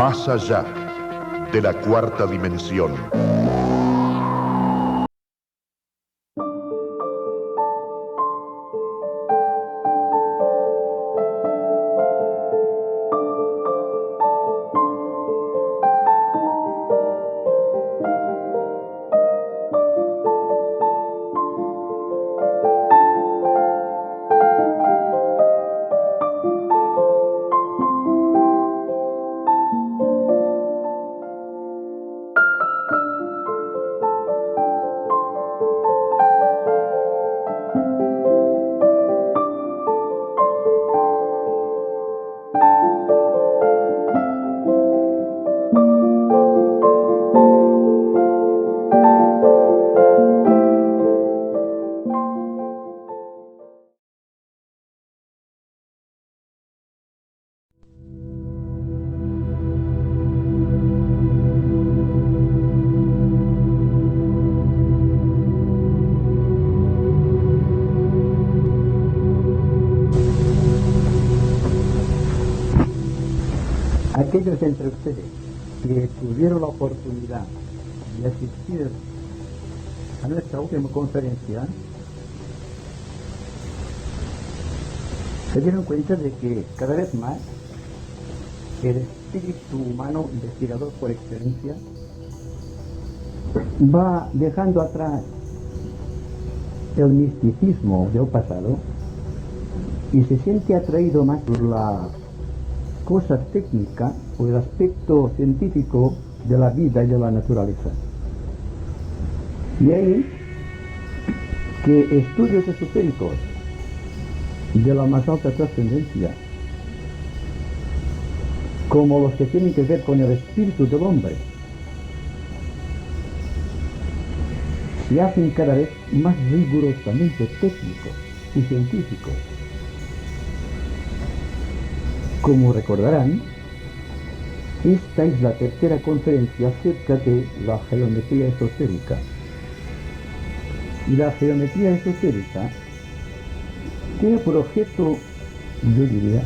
Más allá de la cuarta dimensión. Aquellos entre ustedes que tuvieron la oportunidad de asistir a nuestra última conferencia se dieron cuenta de que cada vez más el espíritu humano investigador por excelencia va dejando atrás el misticismo del pasado y se siente atraído más por la cosa técnica o el aspecto científico de la vida y de la naturaleza. Y ahí que estudios esotéricos de la más alta trascendencia, como los que tienen que ver con el espíritu del hombre, se hacen cada vez más rigurosamente técnicos y científicos. Como recordarán, esta es la tercera conferencia acerca de la geometría esotérica. Y la geometría esotérica tiene por objeto, yo diría,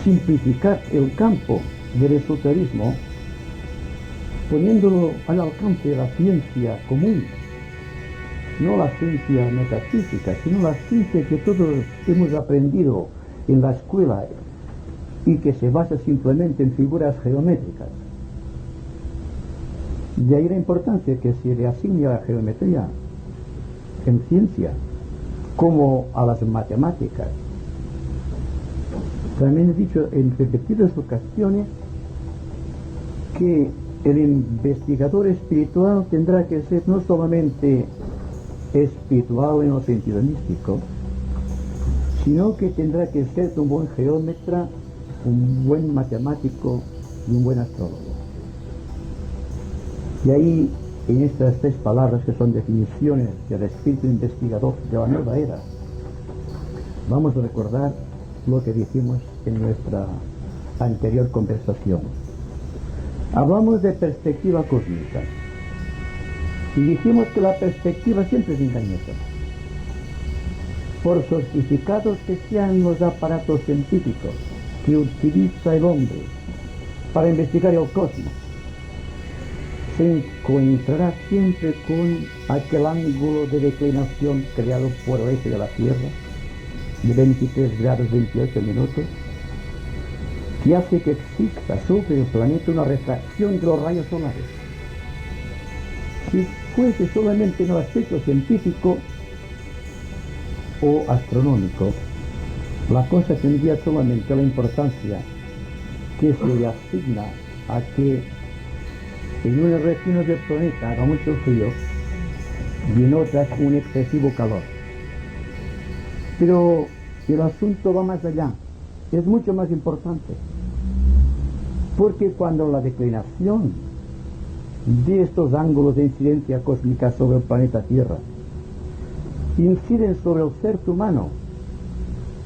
simplificar el campo del esoterismo, poniéndolo al alcance de la ciencia común, no la ciencia metafísica, sino la ciencia que todos hemos aprendido en la escuela y que se basa simplemente en figuras geométricas. De ahí la importancia que se le asigne a la geometría en ciencia, como a las matemáticas. También he dicho en repetidas ocasiones que el investigador espiritual tendrá que ser no solamente espiritual en el sentido místico, sino que tendrá que ser un buen geómetra, un buen matemático y un buen astrólogo. Y ahí, en estas tres palabras que son definiciones del espíritu investigador de la nueva era, vamos a recordar lo que dijimos en nuestra anterior conversación. Hablamos de perspectiva cósmica y dijimos que la perspectiva siempre es engañosa, por sofisticados que sean los aparatos científicos que utiliza el hombre para investigar el cosmos. Se encontrará siempre con aquel ángulo de declinación creado por el eje de la Tierra de 23 grados 28 minutos, que hace que exista sobre el planeta una refracción de los rayos solares. Si fuese solamente en el aspecto científico o astronómico, la cosa tendría solamente la importancia que se le asigna a que en unas regiones del planeta haga mucho frío y en otras un excesivo calor. Pero el asunto va más allá, es mucho más importante, porque cuando la declinación de estos ángulos de incidencia cósmica sobre el planeta Tierra inciden sobre el ser humano,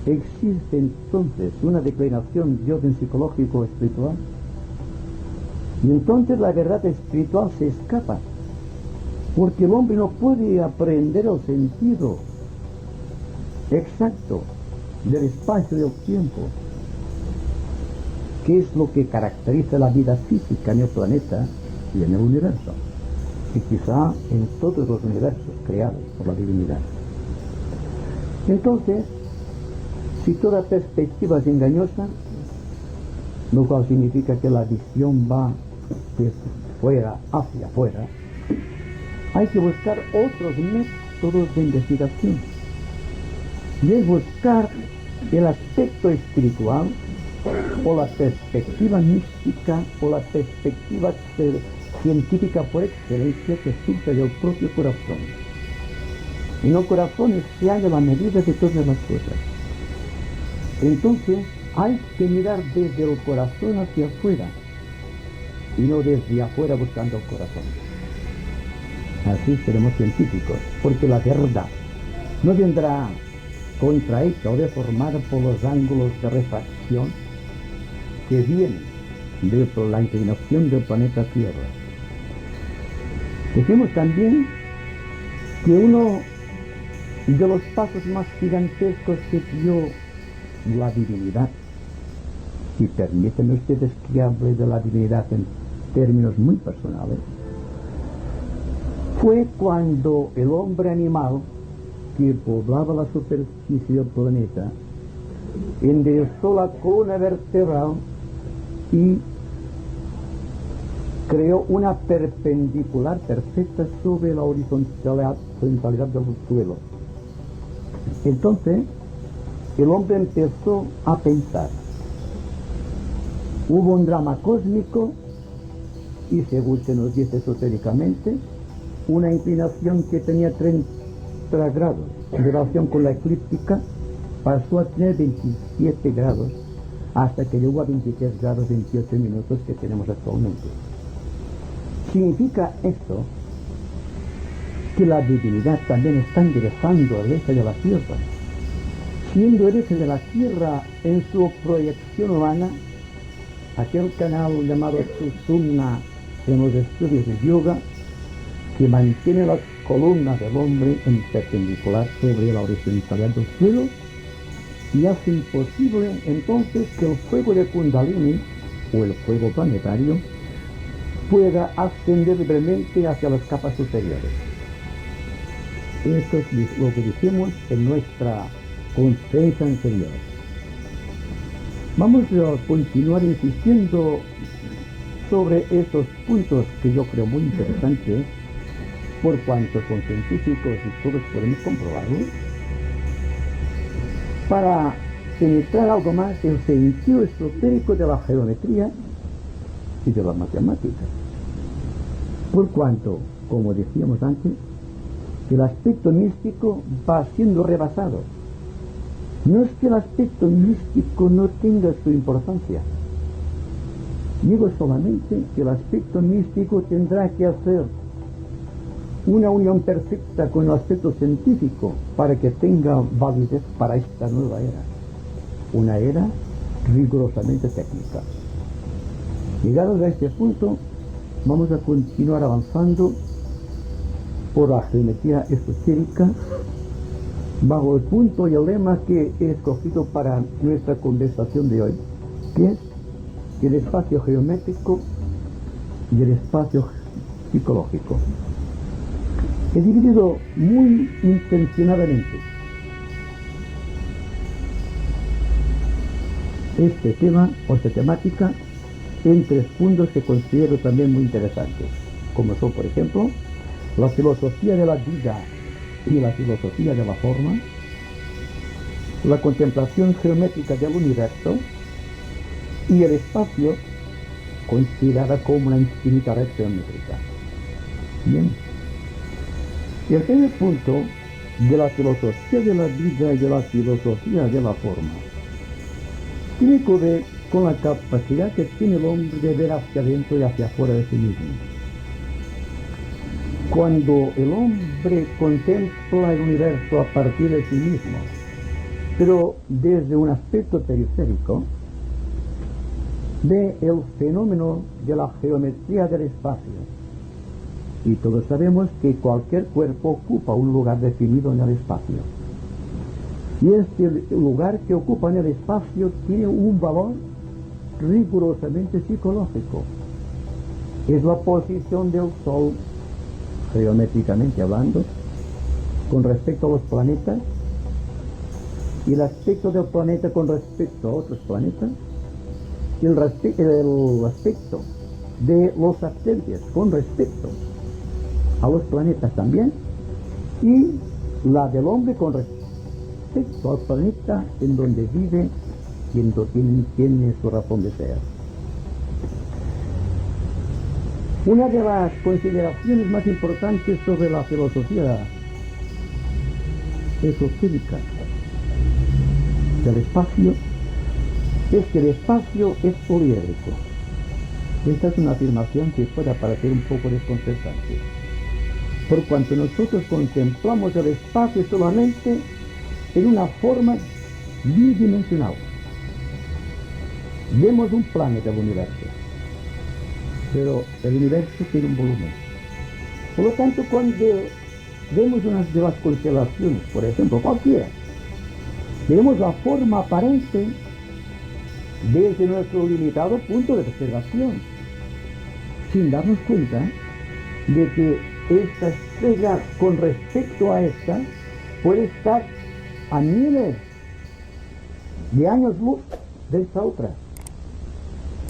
existe entonces una declinación de orden psicológico espiritual, y entonces la verdad espiritual se escapa, porque el hombre no puede aprender el sentido exacto del espacio y del tiempo. qué es lo que caracteriza la vida física en el planeta y en el universo, y quizá en todos los universos creados por la divinidad. Entonces, si toda perspectiva es engañosa, lo cual significa que la visión va de fuera hacia afuera, hay que buscar otros métodos de investigación. Y es buscar el aspecto espiritual, o la perspectiva mística, o la perspectiva científica por excelencia que surge del propio corazón. En el corazón se halla la medida de todas las cosas. Entonces hay que mirar desde el corazón hacia afuera y no desde afuera buscando el corazón. Así seremos científicos, porque la verdad no vendrá contrahecha o deformada por los ángulos de refracción que vienen de la inclinación del planeta Tierra. Dijimos también que uno de los pasos más gigantescos que dio la divinidad, y permítanme ustedes que hable de la divinidad en términos muy personales, fue cuando el hombre animal que poblaba la superficie del planeta enderezó la columna vertebral y creó una perpendicular perfecta sobre la horizontalidad del suelo. Entonces, el hombre empezó a pensar. Hubo un drama cósmico y, según se nos dice esotéricamente, una inclinación que tenía 30 grados en relación con la eclíptica pasó a tener 27 grados hasta que llegó a 23 grados 28 minutos que tenemos actualmente. Significa esto que la divinidad también está enderezando el eje de la Tierra, siendo el eje de la Tierra en su proyección humana, aquel canal llamado Sushumna en los estudios de yoga, que mantiene la columna del hombre en perpendicular sobre la horizontalidad del suelo y hace imposible entonces que el fuego de Kundalini, o el fuego planetario, pueda ascender libremente hacia las capas superiores. Esto es lo que dijimos en nuestra conferencia anterior. Vamos a continuar insistiendo sobre estos puntos que yo creo muy interesantes, por cuanto son científicos y todos podemos comprobarlo, para penetrar algo más el sentido esotérico de la geometría y de la matemática. Por cuanto, como decíamos antes, el aspecto místico va siendo rebasado. No es que el aspecto místico no tenga su importancia. Digo solamente que el aspecto místico tendrá que hacer una unión perfecta con el aspecto científico para que tenga validez para esta nueva era. Una era rigurosamente técnica. Llegados a este punto, vamos a continuar avanzando por la geometría esotérica bajo el punto y el lema que he escogido para nuestra conversación de hoy, que es el espacio geométrico y el espacio psicológico. He dividido muy intencionadamente este tema o esta temática en 3 puntos que considero también muy interesantes, como son, por ejemplo, la filosofía de la vida y la filosofía de la forma, la contemplación geométrica del universo y el espacio considerada como una infinita red geométrica. Bien. El primer punto de la filosofía de la vida y de la filosofía de la forma tiene que ver con la capacidad que tiene el hombre de ver hacia adentro y hacia afuera de sí mismo. Cuando el hombre contempla el universo a partir de sí mismo, pero desde un aspecto periférico, ve el fenómeno de la geometría del espacio. Y todos sabemos que cualquier cuerpo ocupa un lugar definido en el espacio. Y este lugar que ocupa en el espacio tiene un valor rigurosamente psicológico. Es la posición del Sol, geométricamente hablando, con respecto a los planetas, y el aspecto del planeta con respecto a otros planetas, y el aspecto de los satélites con respecto a los planetas también, y la del hombre con respecto al planeta en donde vive y en donde tiene su razón de ser. Una de las consideraciones más importantes sobre la filosofía esotérica del espacio es que el espacio es poliédrico. Esta es una afirmación que puede parecer un poco desconcertante, por cuanto nosotros contemplamos el espacio solamente en una forma bidimensional. Vemos un plano del universo, pero el universo tiene un volumen. Por lo tanto, cuando vemos una de las constelaciones, por ejemplo, cualquiera, vemos la forma aparente desde nuestro limitado punto de observación, sin darnos cuenta de que esta estrella con respecto a esta puede estar a miles de años luz de esta otra,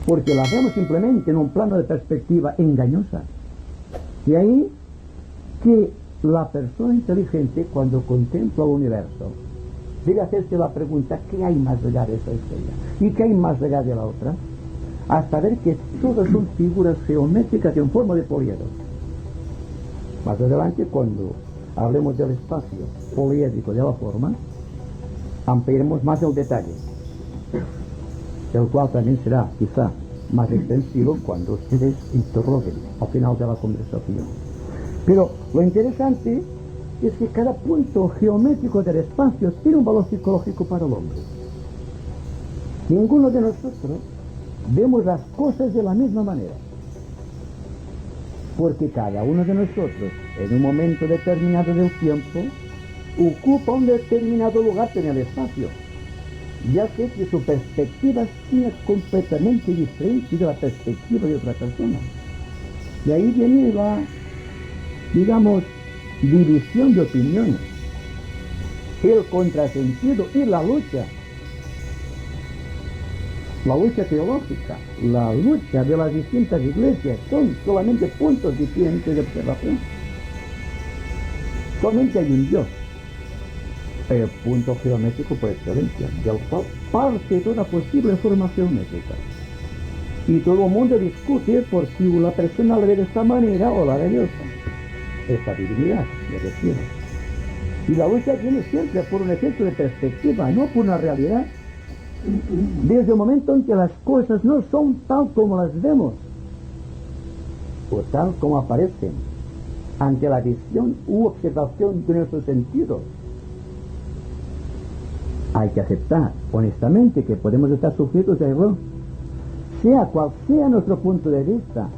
porque la vemos simplemente en un plano de perspectiva engañosa. De ahí que la persona inteligente, cuando contempla el universo, debe hacerse la pregunta: ¿qué hay más allá de esa estrella? ¿Y qué hay más allá de la otra? Hasta ver que todas son figuras geométricas en forma de poliedro. Más adelante, cuando hablemos del espacio poliédrico de la forma, ampliaremos más el detalle, el cual también será quizá más extensivo cuando ustedes interroguen al final de la conversación. Pero lo interesante es que cada punto geométrico del espacio tiene un valor psicológico para el hombre. Ninguno de nosotros vemos las cosas de la misma manera, porque cada uno de nosotros en un momento determinado del tiempo ocupa un determinado lugar en el espacio, ya que su perspectiva es completamente diferente de la perspectiva de otra persona. Y ahí viene la, digamos, división de opiniones, el contrasentido y la lucha teológica, la lucha de las distintas iglesias. Son solamente puntos diferentes de observación. Solamente hay un Dios, el punto geométrico por excelencia, del cual parte toda posible forma geométrica. Y todo el mundo discute por si la persona la ve de esta manera o la ve de otra. Esta divinidad, me refiero. Y la lucha viene siempre por un efecto de perspectiva, no por una realidad. Desde el momento en que las cosas no son tal como las vemos, o tal como aparecen, ante la visión u observación de nuestros sentidos, hay que aceptar honestamente que podemos estar sujetos a error, sea cual sea nuestro punto de vista,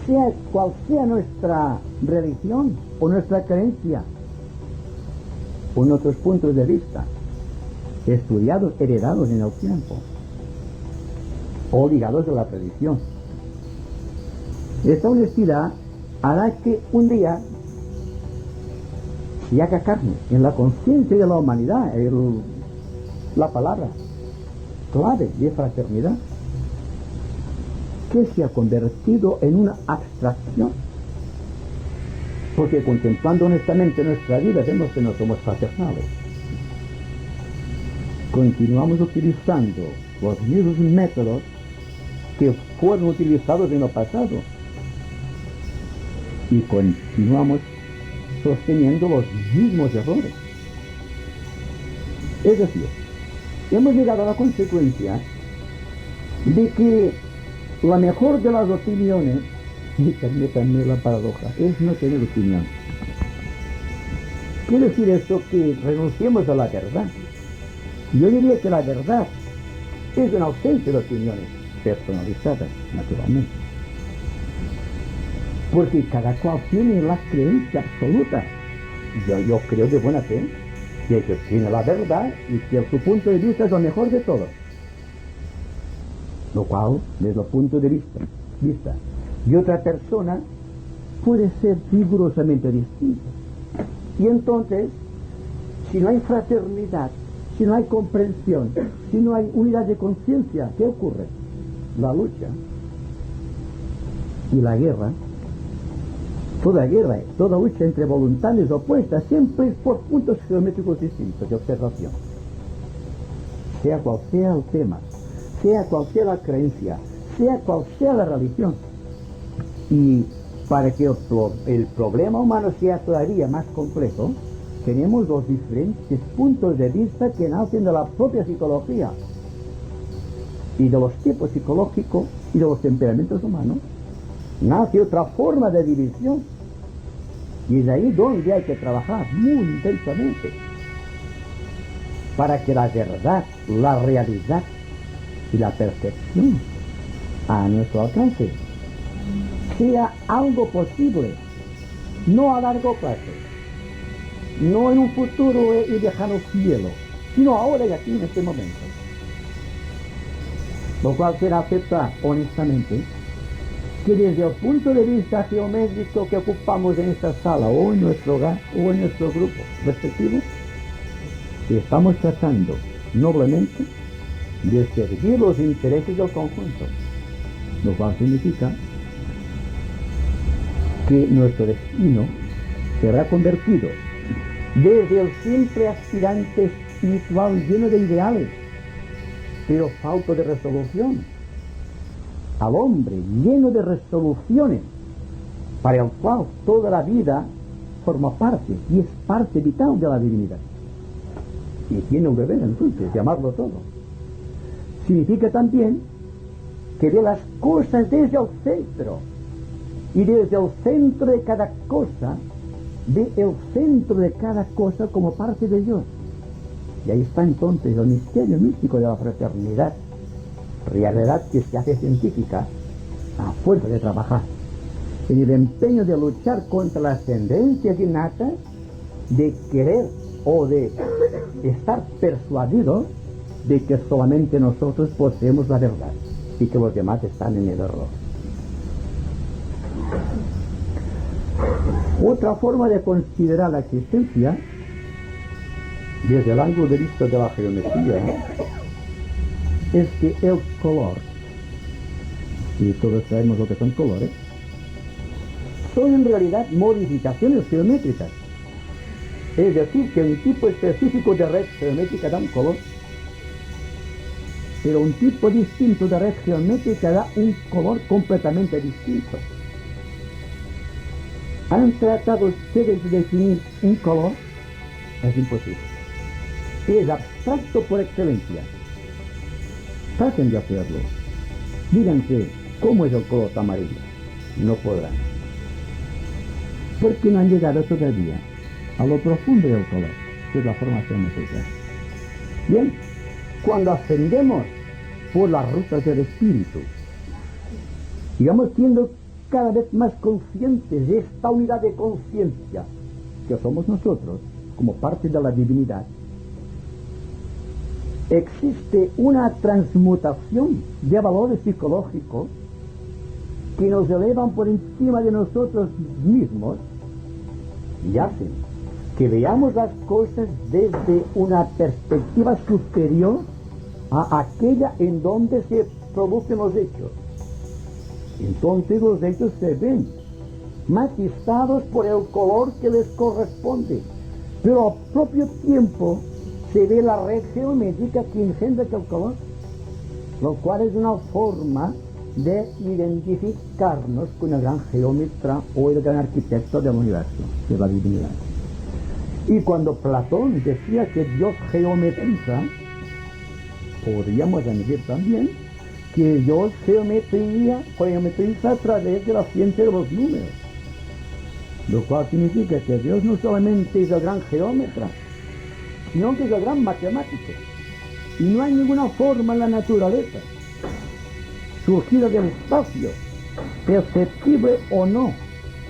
sea cual sea nuestra religión o nuestra creencia, o nuestros puntos de vista, estudiados, heredados en el tiempo, o ligados a la tradición. Esta honestidad hará que un día se haga carne en la conciencia de la humanidad, la palabra clave de fraternidad, que se ha convertido en una abstracción, porque contemplando honestamente nuestra vida vemos que no somos fraternales. Continuamos utilizando los mismos métodos que fueron utilizados en el pasado y continuamos sosteniendo los mismos errores. Es decir, hemos llegado a la consecuencia de que la mejor de las opiniones, y permítanme la paradoja, es no tener opinión. ¿Quiere decir esto que renunciemos a la verdad? Yo diría que la verdad es una ausencia de opiniones personalizadas, naturalmente. Porque cada cual tiene la creencia absoluta. Yo creo de buena fe que ellos tienen la verdad y que su punto de vista es lo mejor de todo. lo cual, desde el punto de vista de otra persona, puede ser rigurosamente distinto. Y entonces, si no hay fraternidad, si no hay comprensión, si no hay unidad de conciencia, ¿qué ocurre? La lucha y la guerra, toda lucha entre voluntades opuestas, siempre es por puntos geométricos distintos de observación. Sea cual sea el tema, sea cual sea la creencia, sea cual sea la religión. Y para que el problema humano sea todavía más complejo, tenemos los diferentes puntos de vista que nacen de la propia psicología y de los tipos psicológicos y de los temperamentos humanos. Nace otra forma de división, y es ahí donde hay que trabajar muy intensamente para que la verdad, la realidad y la percepción a nuestro alcance sea algo posible, no a largo plazo, no en un futuro y lejano cielo, sino ahora y aquí en este momento. Lo cual será aceptar honestamente que desde el punto de vista geométrico que ocupamos en esta sala o en nuestro hogar o en nuestro grupo respectivo, estamos tratando noblemente de servir los intereses del conjunto, lo cual significa que nuestro destino será convertido desde el simple aspirante espiritual lleno de ideales, pero falto de resolución, al hombre lleno de resoluciones, para el cual toda la vida forma parte y es parte vital de la divinidad. Y tiene un deber entonces de amarlo todo. Significa también que ve las cosas desde el centro, y desde el centro de cada cosa, ve el centro de cada cosa como parte de Dios. Y ahí está entonces el misterio místico de la fraternidad, realidad que se hace científica a fuerza de trabajar, en el empeño de luchar contra las tendencias innatas de querer o de estar persuadidos de que solamente nosotros poseemos la verdad y que los demás están en el error. Otra forma de considerar la existencia desde el ángulo de vista de la geometría es que el color, y todos sabemos lo que son colores, son en realidad modificaciones geométricas. Es decir, que un tipo específico de red geométrica da un color, pero un tipo distinto de red geométrica da un color completamente distinto. ¿Han tratado ustedes de definir un color? Es imposible. Es abstracto por excelencia. Traten de hacerlo. Díganse, ¿cómo es el color amarillo? No podrán. Porque no han llegado todavía a lo profundo del color, que es la forma geométrica. Bien, cuando ascendemos por las rutas del espíritu, y vamos siendo cada vez más conscientes de esta unidad de conciencia que somos nosotros como parte de la divinidad, existe una transmutación de valores psicológicos que nos elevan por encima de nosotros mismos y hacen que veamos las cosas desde una perspectiva superior a aquella en donde se producen los hechos. Entonces los hechos se ven matizados por el color que les corresponde, pero al propio tiempo se ve la red geométrica que engendra aquel color, lo cual es una forma de identificarnos con el gran geómetra o el gran arquitecto del universo, que es la divinidad. Y cuando Platón decía que Dios geometriza, podríamos añadir también que Dios geometriza a través de la ciencia de los números, lo cual significa que Dios no solamente es el gran geómetra, sino que es el gran matemático. Y no hay ninguna forma en la naturaleza, surgida del espacio, perceptible o no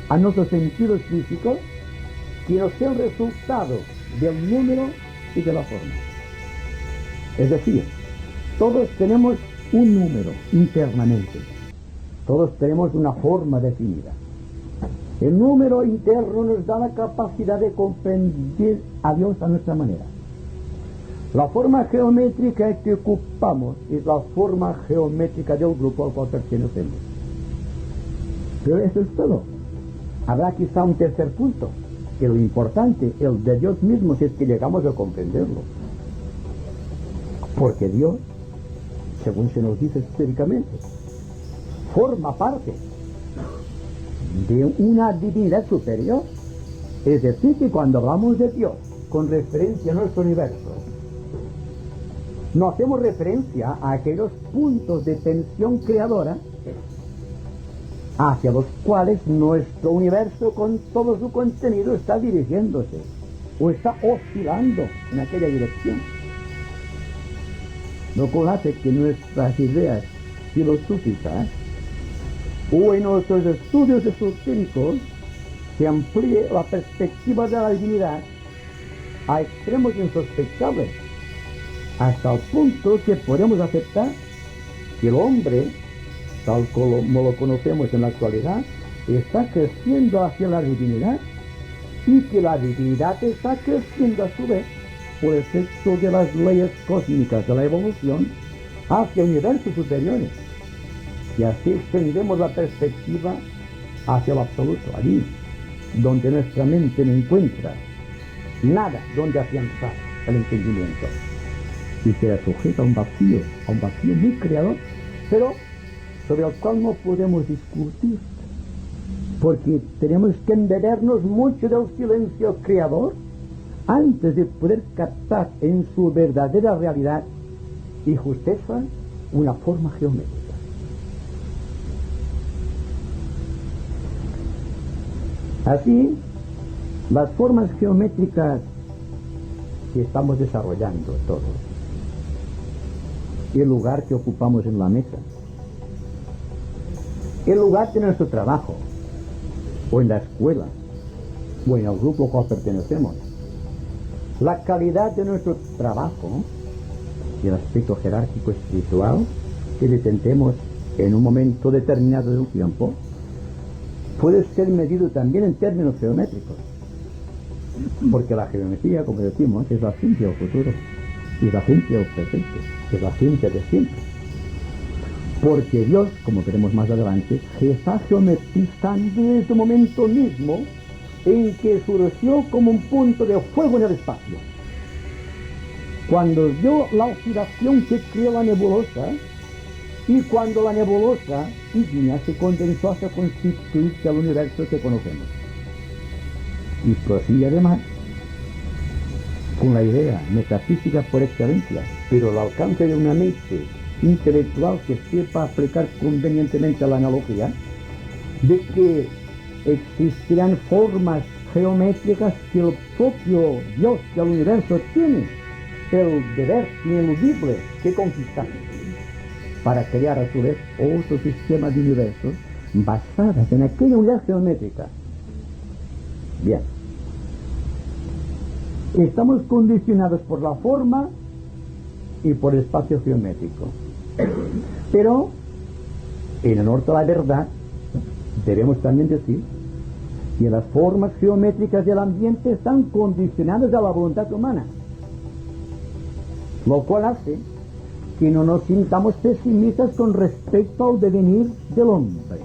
a nuestros sentidos físicos, que no sea el resultado del número y de la forma. Es decir, todos tenemos un número internamente. Todos tenemos una forma definida. El número interno nos da la capacidad de comprender a Dios a nuestra manera. La forma geométrica que ocupamos es la forma geométrica del grupo al cual pertenecemos. Pero eso es todo. Habrá quizá un tercer punto, que lo importante, el de Dios mismo, si es que llegamos a comprenderlo. Porque Dios, según se nos dice históricamente, forma parte de una divinidad superior. Es decir, que cuando hablamos de Dios con referencia a nuestro universo, no hacemos referencia a aquellos puntos de tensión creadora hacia los cuales nuestro universo con todo su contenido está dirigiéndose o está oscilando en aquella dirección. Lo cual hace que nuestras ideas filosóficas o en nuestros estudios esotéricos se amplíe la perspectiva de la divinidad a extremos insospechables, hasta el punto que podemos aceptar que el hombre, tal como lo conocemos en la actualidad, está creciendo hacia la divinidad y que la divinidad está creciendo a su vez por efecto de las leyes cósmicas de la evolución hacia universos superiores. Y así extendemos la perspectiva hacia lo absoluto, allí donde nuestra mente no encuentra nada donde afianzar el entendimiento y queda sujeta a un vacío muy creador, pero sobre el cual no podemos discutir, porque tenemos que embebernos mucho del silencio creador antes de poder captar en su verdadera realidad y justeza una forma geométrica. Así, las formas geométricas que estamos desarrollando todos, el lugar que ocupamos en la mesa, el lugar de nuestro trabajo, o en la escuela, o en el grupo al cual pertenecemos, la calidad de nuestro trabajo y el aspecto jerárquico espiritual que detentemos en un momento determinado del tiempo, puede ser medido también en términos geométricos, porque la geometría, como decimos, es la ciencia del futuro, y la ciencia del presente, es la ciencia de siempre. Porque Dios, como veremos más adelante, se está geometrizando desde el momento mismo en que surgió como un punto de fuego en el espacio. Cuando dio la oscilación que creó la nebulosa, y cuando la nebulosa ígnea se condensó hasta constituirse al universo que conocemos. Y prosigue además con la idea metafísica por excelencia, pero al alcance de una mente intelectual que sepa aplicar convenientemente la analogía, de que existirán formas geométricas que el propio Dios del universo tiene el deber ineludible que conquistar, para crear a su vez otro sistema de universos basadas en aquella unidad geométrica. Bien, estamos condicionados por la forma y por el espacio geométrico, pero en honor a la verdad debemos también decir que las formas geométricas del ambiente están condicionadas a la voluntad humana, lo cual hace que no nos sintamos pesimistas con respecto al devenir del hombre,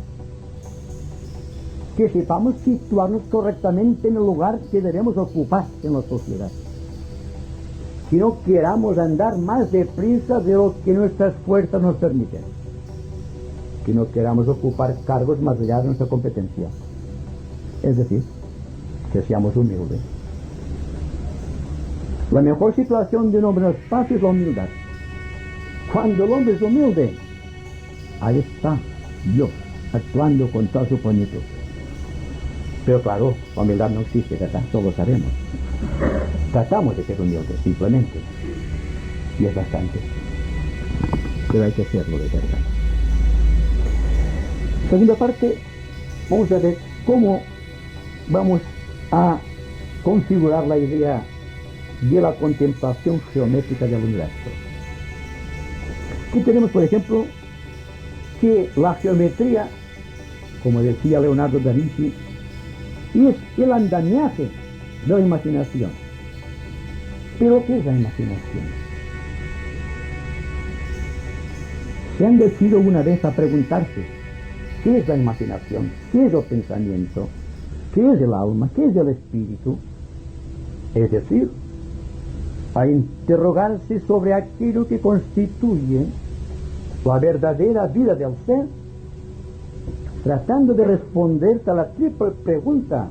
que sepamos situarnos correctamente en el lugar que debemos ocupar en la sociedad, que no queramos andar más deprisa de lo que nuestras fuerzas nos permiten, que no queramos ocupar cargos más allá de nuestra competencia, es decir, que seamos humildes. La mejor situación de un hombre en el espacio es la humildad. Cuando el hombre es humilde, ahí está Dios actuando con toda su plenitud. Pero claro, la humildad no existe, ¿verdad? Todos lo sabemos. Tratamos de ser humildes, simplemente. Y es bastante. Pero hay que serlo de verdad. Segunda parte, vamos a ver cómo vamos a configurar la idea de la contemplación geométrica del universo. Aquí tenemos, por ejemplo, que la geometría, como decía Leonardo da Vinci, es el andamiaje de la imaginación. ¿Pero qué es la imaginación? ¿Se han decidido una vez a preguntarse qué es la imaginación? ¿Qué es el pensamiento? ¿Qué es el alma? ¿Qué es el espíritu? Es decir, a interrogarse sobre aquello que constituye la verdadera vida del ser, tratando de responder a la triple pregunta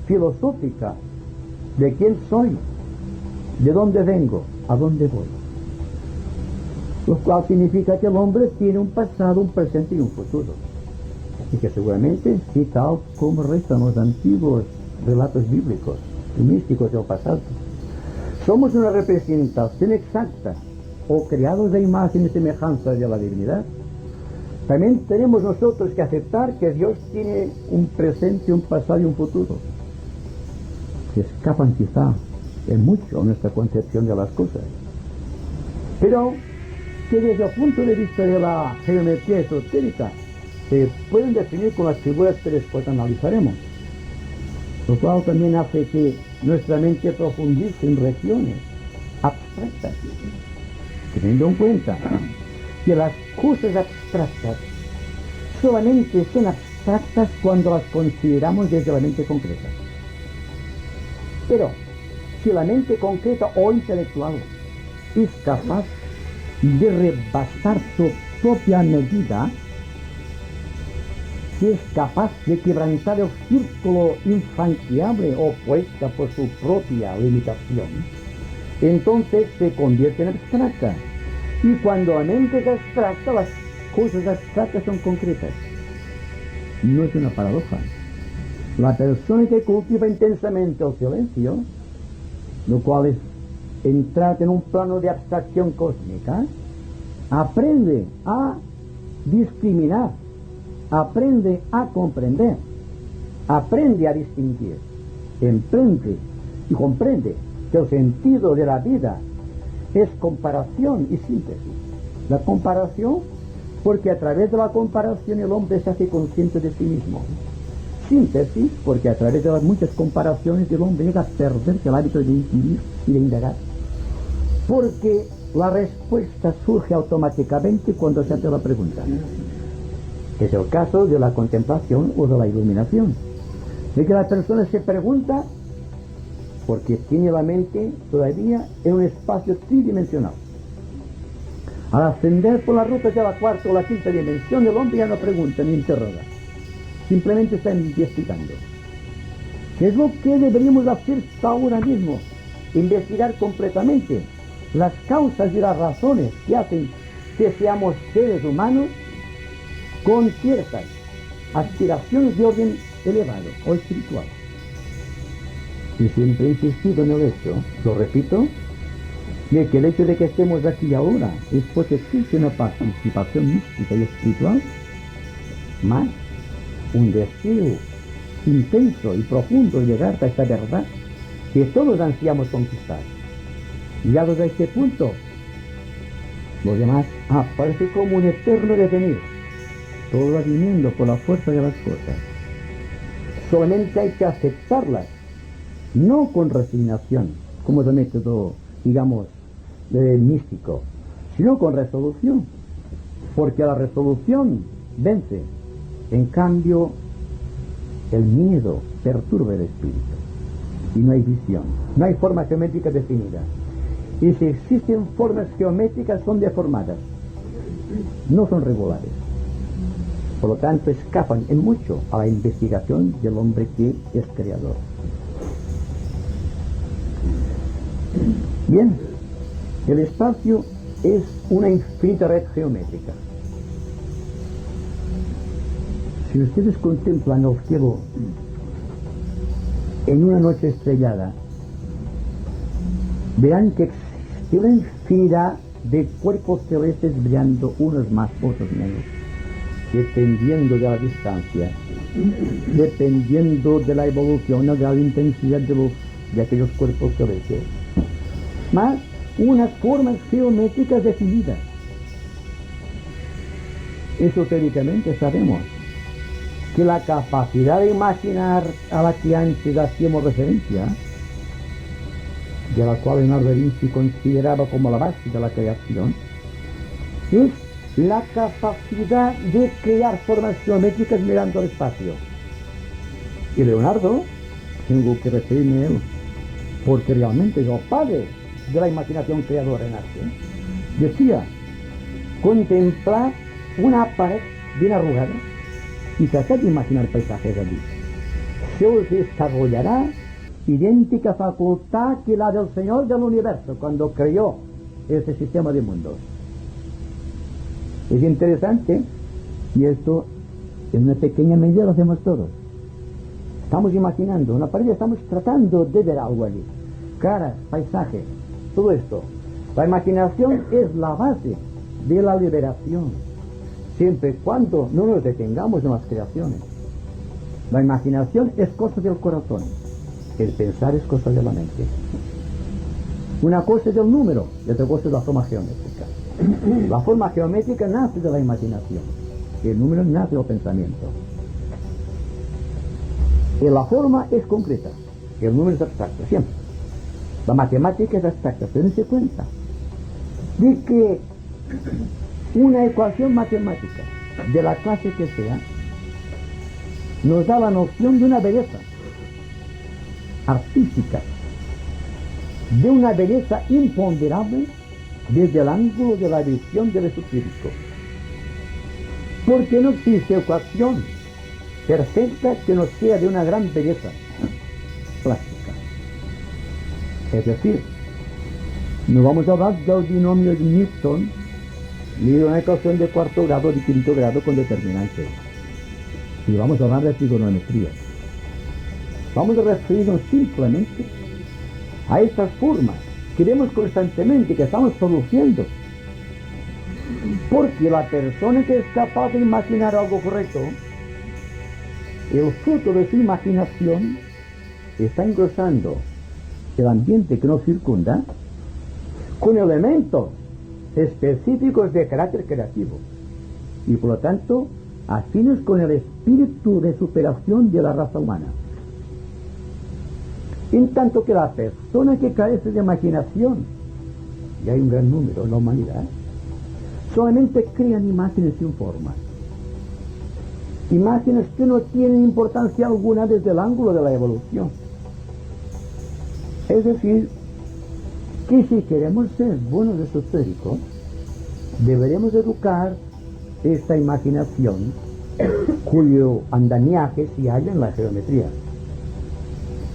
filosófica de quién soy, de dónde vengo, a dónde voy. Lo cual significa que el hombre tiene un pasado, un presente y un futuro. Y que seguramente, sí, tal como rezan los antiguos relatos bíblicos y místicos del pasado, somos una representación exacta o creados de imagen y semejanza de la divinidad. También tenemos nosotros que aceptar que Dios tiene un presente, un pasado y un futuro, que escapan quizá en mucho a nuestra concepción de las cosas, pero que desde el punto de vista de la geometría esotérica se pueden definir con las figuras que después analizaremos, lo cual también hace que nuestra mente profundice en regiones abstractas, teniendo en cuenta que las cosas abstractas solamente son abstractas cuando las consideramos desde la mente concreta. Pero si la mente concreta o intelectual es capaz de rebasar su propia medida, si es capaz de quebrantar el círculo infranqueable opuesta por su propia limitación, entonces se convierte en abstracta. Y cuando la mente es abstracta, las cosas abstractas son concretas. No es una paradoja. La persona que cultiva intensamente el silencio, lo cual es entrar en un plano de abstracción cósmica, aprende a discriminar, aprende a comprender, aprende a distinguir, emprende y comprende que el sentido de la vida es comparación y síntesis. La comparación, porque a través de la comparación el hombre se hace consciente de sí mismo. Síntesis, porque a través de las muchas comparaciones el hombre llega a perder el hábito de inquirir y de indagar. Porque la respuesta surge automáticamente cuando se hace la pregunta. Es el caso de la contemplación o de la iluminación. De que la persona se pregunta porque tiene la mente todavía en un espacio tridimensional. Al ascender por la ruta de la cuarta o la quinta dimensión, el hombre ya no pregunta ni interroga. Simplemente está investigando. ¿Qué es lo que deberíamos hacer ahora mismo? Investigar completamente las causas y las razones que hacen que seamos seres humanos con ciertas aspiraciones de orden elevado o espiritual. Y siempre he insistido en el hecho, lo repito, de que el hecho de que estemos aquí ahora es porque existe una participación mística y espiritual, más un deseo intenso y profundo de llegar a esta verdad que todos ansiamos conquistar. Llegados a este punto, lo demás aparece como un eterno devenir, todo va viniendo por la fuerza de las cosas. Solamente hay que aceptarlas, no con resignación, como es el método, digamos, místico, sino con resolución, porque la resolución vence. En cambio, el miedo perturba el espíritu y no hay visión, no hay forma geométrica definida. Y si existen formas geométricas son deformadas, no son regulares. Por lo tanto, escapan en mucho a la investigación del hombre que es creador. Bien, el espacio es una infinita red geométrica. Si ustedes contemplan el cielo en una noche estrellada, verán que existe una infinidad de cuerpos celestes brillando, unos más, otros menos, dependiendo de la distancia, dependiendo de la evolución, de la intensidad de aquellos cuerpos celestes, más unas formas geométricas definidas. Esotéricamente sabemos que la capacidad de imaginar a la que antes hacíamos referencia, de la cual Leonardo da Vinci consideraba como la base de la creación, es la capacidad de crear formas geométricas mirando al espacio. Y Leonardo, tengo que referirme a él, porque realmente es el padre de la imaginación creadora en arte, decía: contemplar una pared bien arrugada y tratar de imaginar paisajes allí. Se os desarrollará idéntica facultad que la del Señor del Universo cuando creó este sistema de mundos. Es interesante, y esto en una pequeña medida lo hacemos todos. Estamos imaginando una pared, estamos tratando de ver algo allí. Caras, paisajes, todo esto. La imaginación es la base de la liberación, siempre y cuando no nos detengamos en las creaciones. La imaginación es cosa del corazón, el pensar es cosa de la mente. Una cosa es el número y otra cosa es la forma geométrica. La forma geométrica nace de la imaginación, el número nace del pensamiento. Y la forma es concreta, el número es abstracto, siempre. La matemática es abstracta, pero dense cuenta de que una ecuación matemática, de la clase que sea, nos da la noción de una belleza artística, de una belleza imponderable desde el ángulo de la visión del esotérico. Porque no existe ecuación perfecta que nos sea de una gran belleza plástica. Es decir, no vamos a hablar del binomio de Newton ni de una ecuación de cuarto grado o de quinto grado con determinante. Y vamos a hablar de trigonometría. Vamos a referirnos simplemente a estas formas que vemos constantemente, que estamos produciendo. Porque la persona que es capaz de imaginar algo correcto, el fruto de su imaginación está engrosando el ambiente que nos circunda con elementos específicos de carácter creativo y por lo tanto afines con el espíritu de superación de la raza humana. En tanto que la persona que carece de imaginación, y hay un gran número en la humanidad, solamente crean imágenes sin forma. Imágenes que no tienen importancia alguna desde el ángulo de la evolución. Es decir, que si queremos ser buenos esotéricos, deberemos educar esta imaginación cuyo andamiaje se halla en la geometría.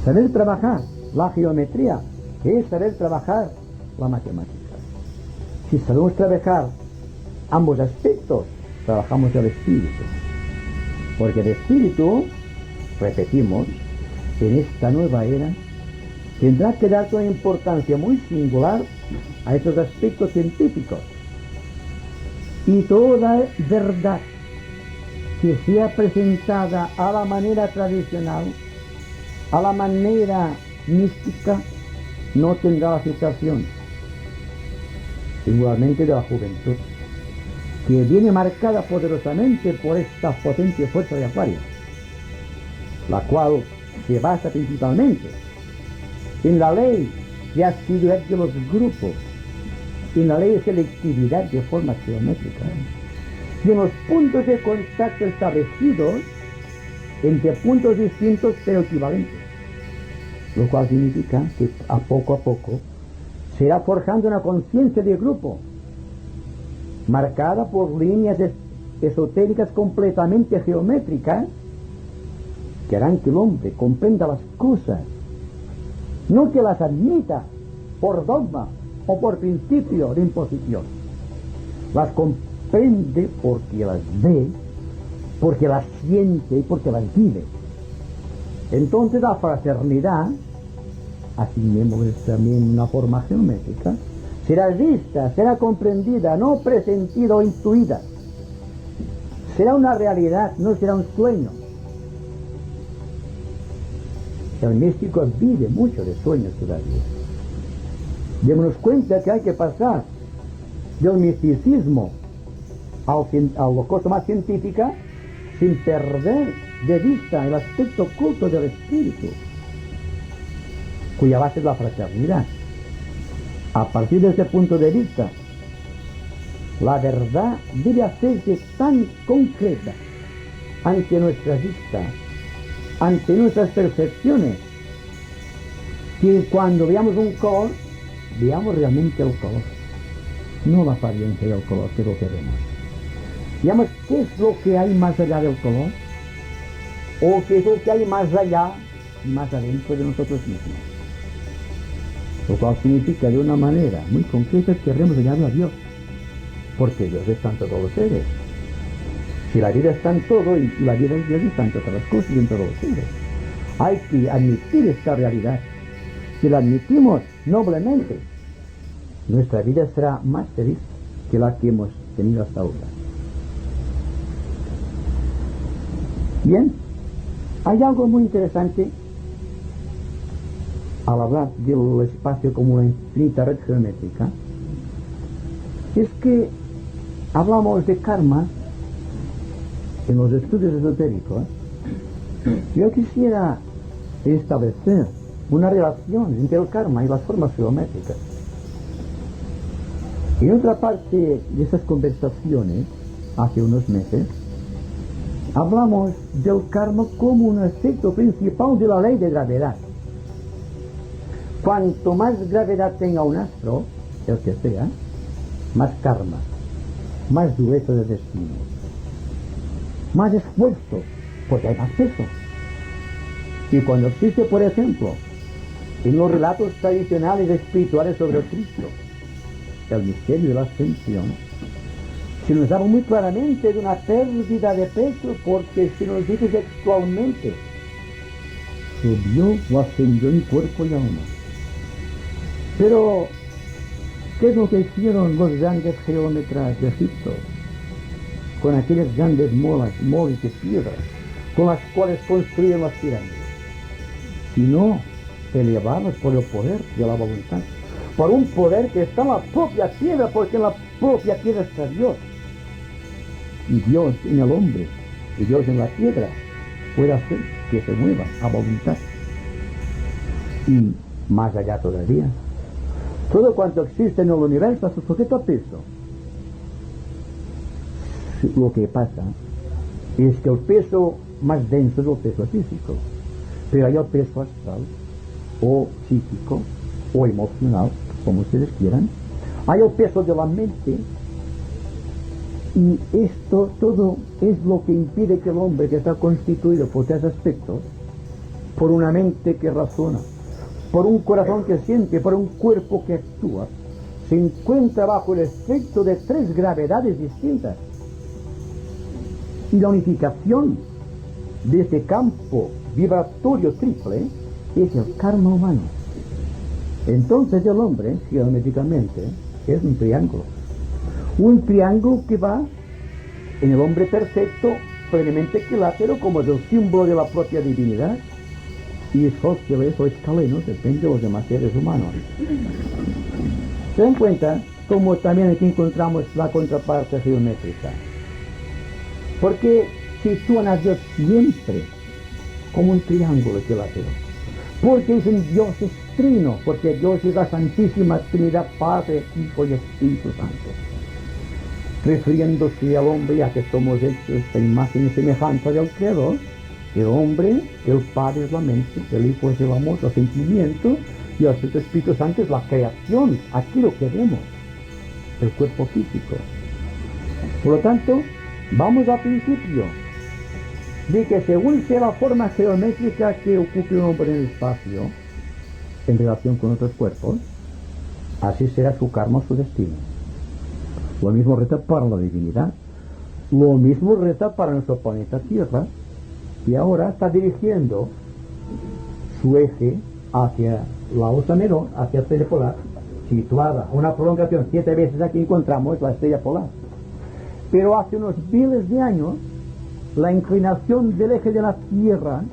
Saber trabajar la geometría es saber trabajar la matemática. Si sabemos trabajar ambos aspectos, trabajamos el espíritu. Porque el espíritu, repetimos, en esta nueva era, tendrá que dar una importancia muy singular a estos aspectos científicos. Y toda verdad que sea presentada a la manera tradicional, a la manera mística, no tendrá aceptación, singularmente de la juventud, que viene marcada poderosamente por esta potente fuerza de Acuario, la cual se basa principalmente en la ley de asiduidad de los grupos, en la ley de selectividad de formas geométricas, y en los puntos de contacto establecidos entre puntos distintos pero equivalentes, lo cual significa que a poco se irá forjando una conciencia de grupo marcada por líneas esotéricas completamente geométricas que harán que el hombre comprenda las cosas, no que las admita por dogma o por principio de imposición. Las comprende porque las ve, porque las siente y porque las vive. Entonces la fraternidad, asignemos también una forma geométrica, será vista, será comprendida, no presentida o intuida. Será una realidad, no será un sueño. El místico vive mucho de sueños todavía. Démonos cuenta que hay que pasar del misticismo a la cosa más científica, sin perder de vista el aspecto oculto del espíritu, cuya base es la fraternidad. A partir de ese punto de vista, la verdad debe hacerse tan concreta ante nuestra vista, ante nuestras percepciones, que cuando veamos un color, veamos realmente el color, no la apariencia del color que lo que vemos. Veamos qué es lo que hay más allá del color, o qué es lo que hay más allá y más adentro de nosotros mismos. Lo cual significa de una manera muy concreta que queremos hallarlo a Dios, porque Dios está en todos los seres. Si la vida está en todo y la vida de Dios está en todas las cosas y en todos los seres, hay que admitir esta realidad. Si la admitimos noblemente, nuestra vida será más feliz que la que hemos tenido hasta ahora. Bien, hay algo muy interesante al hablar del espacio como una infinita red geométrica, es que hablamos de karma en los estudios esotéricos. Yo quisiera establecer una relación entre el karma y las formas geométricas. En otra parte de esas conversaciones, hace unos meses, hablamos del karma como un aspecto principal de la ley de gravedad. Cuanto más gravedad tenga un astro, el que sea, más karma, más dureza de destino, más esfuerzo, porque hay más peso. Y cuando existe, por ejemplo, en los relatos tradicionales espirituales sobre el Cristo, el misterio de la ascensión, se nos habla muy claramente de una pérdida de peso, porque se nos dice textualmente: subió o ascendió en cuerpo y alma. Pero, ¿qué es lo que hicieron los grandes geómetras de Egipto con aquellas grandes moles de piedra con las cuales construyeron las pirámides? Sino elevados por el poder de la voluntad, por un poder que está en la propia piedra, porque en la propia piedra está Dios. Y Dios en el hombre, y Dios en la piedra, puede hacer que se mueva a voluntad. Y más allá todavía, todo cuanto existe en el universo está sujeto a peso. Lo que pasa es que el peso más denso es el peso físico, pero hay el peso astral, o psíquico, o emocional, como ustedes quieran. Hay el peso de la mente, y esto todo es lo que impide que el hombre, que está constituido por tres aspectos, por una mente que razona, por un corazón que siente, por un cuerpo que actúa, se encuentra bajo el efecto de tres gravedades distintas. Y la unificación de este campo vibratorio triple es el karma humano. Entonces el hombre, geométricamente, es un triángulo. Un triángulo que va en el hombre perfecto, plenamente equilátero, como es el símbolo de la propia divinidad, y isósceles o escalenos, depende de los demás seres humanos. ¿Se dan cuenta cómo también aquí encontramos la contraparte geométrica? Porque sitúan a Dios siempre como un triángulo equilátero. Porque es un Dios trino, porque Dios es la Santísima Trinidad, Padre, Hijo y Espíritu Santo. Refiriéndose al hombre, ya que somos hechos esta imagen y semejanza del Creador, el hombre, el Padre es la mente, el Hijo es el amor, el sentimiento, y el Espíritu Santo es la creación, aquí lo que vemos, el cuerpo físico. Por lo tanto, vamos al principio de que según sea la forma geométrica que ocupe un hombre en el espacio en relación con otros cuerpos, así será su karma, su destino. Lo mismo reza para la divinidad, lo mismo reza para nuestro planeta Tierra, y ahora está dirigiendo su eje hacia la Osa Menor, hacia la estrella polar, situada a una prolongación 7 veces. Aquí encontramos la estrella polar. Pero hace unos miles de años, la inclinación del eje de la Tierra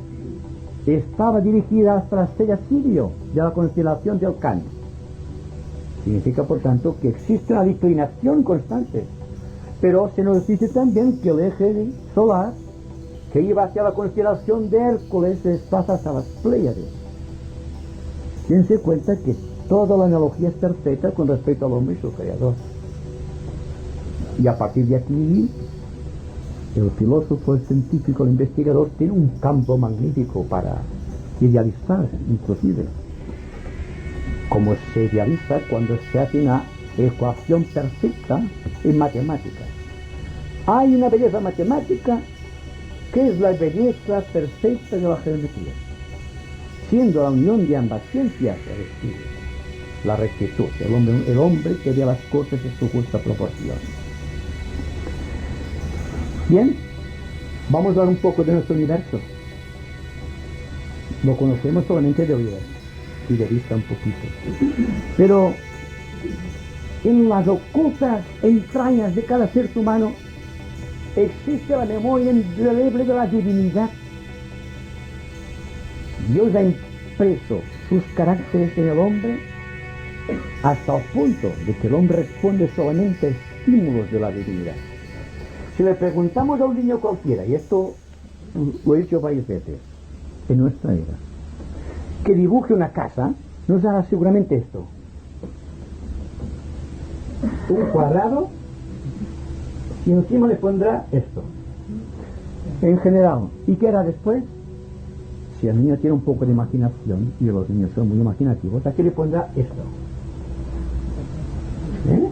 estaba dirigida hasta la estrella Sirio, de la constelación del Cáncer. Significa, por tanto, que existe una declinación constante. Pero se nos dice también que el eje solar, que iba hacia la constelación de Hércules, se desplaza hasta las Pléyades. Dense cuenta que toda la analogía es perfecta con respecto al hombre y su creador. Y a partir de aquí, el filósofo, el científico, el investigador tiene un campo magnífico para idealizar, inclusive, como se idealiza cuando se hace una ecuación perfecta en matemáticas. Hay una belleza matemática que es la belleza perfecta de la geometría, siendo la unión de ambas ciencias el estudio, la rectitud, el hombre que ve las cosas en su justa proporción. Bien, vamos a hablar un poco de nuestro universo. Lo conocemos solamente de oídas y de vista un poquito, pero en las ocultas entrañas de cada ser humano existe la memoria indeleble de la divinidad. Dios ha impreso sus caracteres en el hombre hasta el punto de que el hombre responde solamente a estímulos de la divinidad. Si le preguntamos a un niño cualquiera, y esto lo he dicho varias veces en nuestra era, que dibuje una casa, nos hará seguramente esto: un cuadrado, y encima le pondrá esto, en general. ¿Y qué hará después? Si el niño tiene un poco de imaginación, y los niños son muy imaginativos, aquí le pondrá esto. ¿Eh?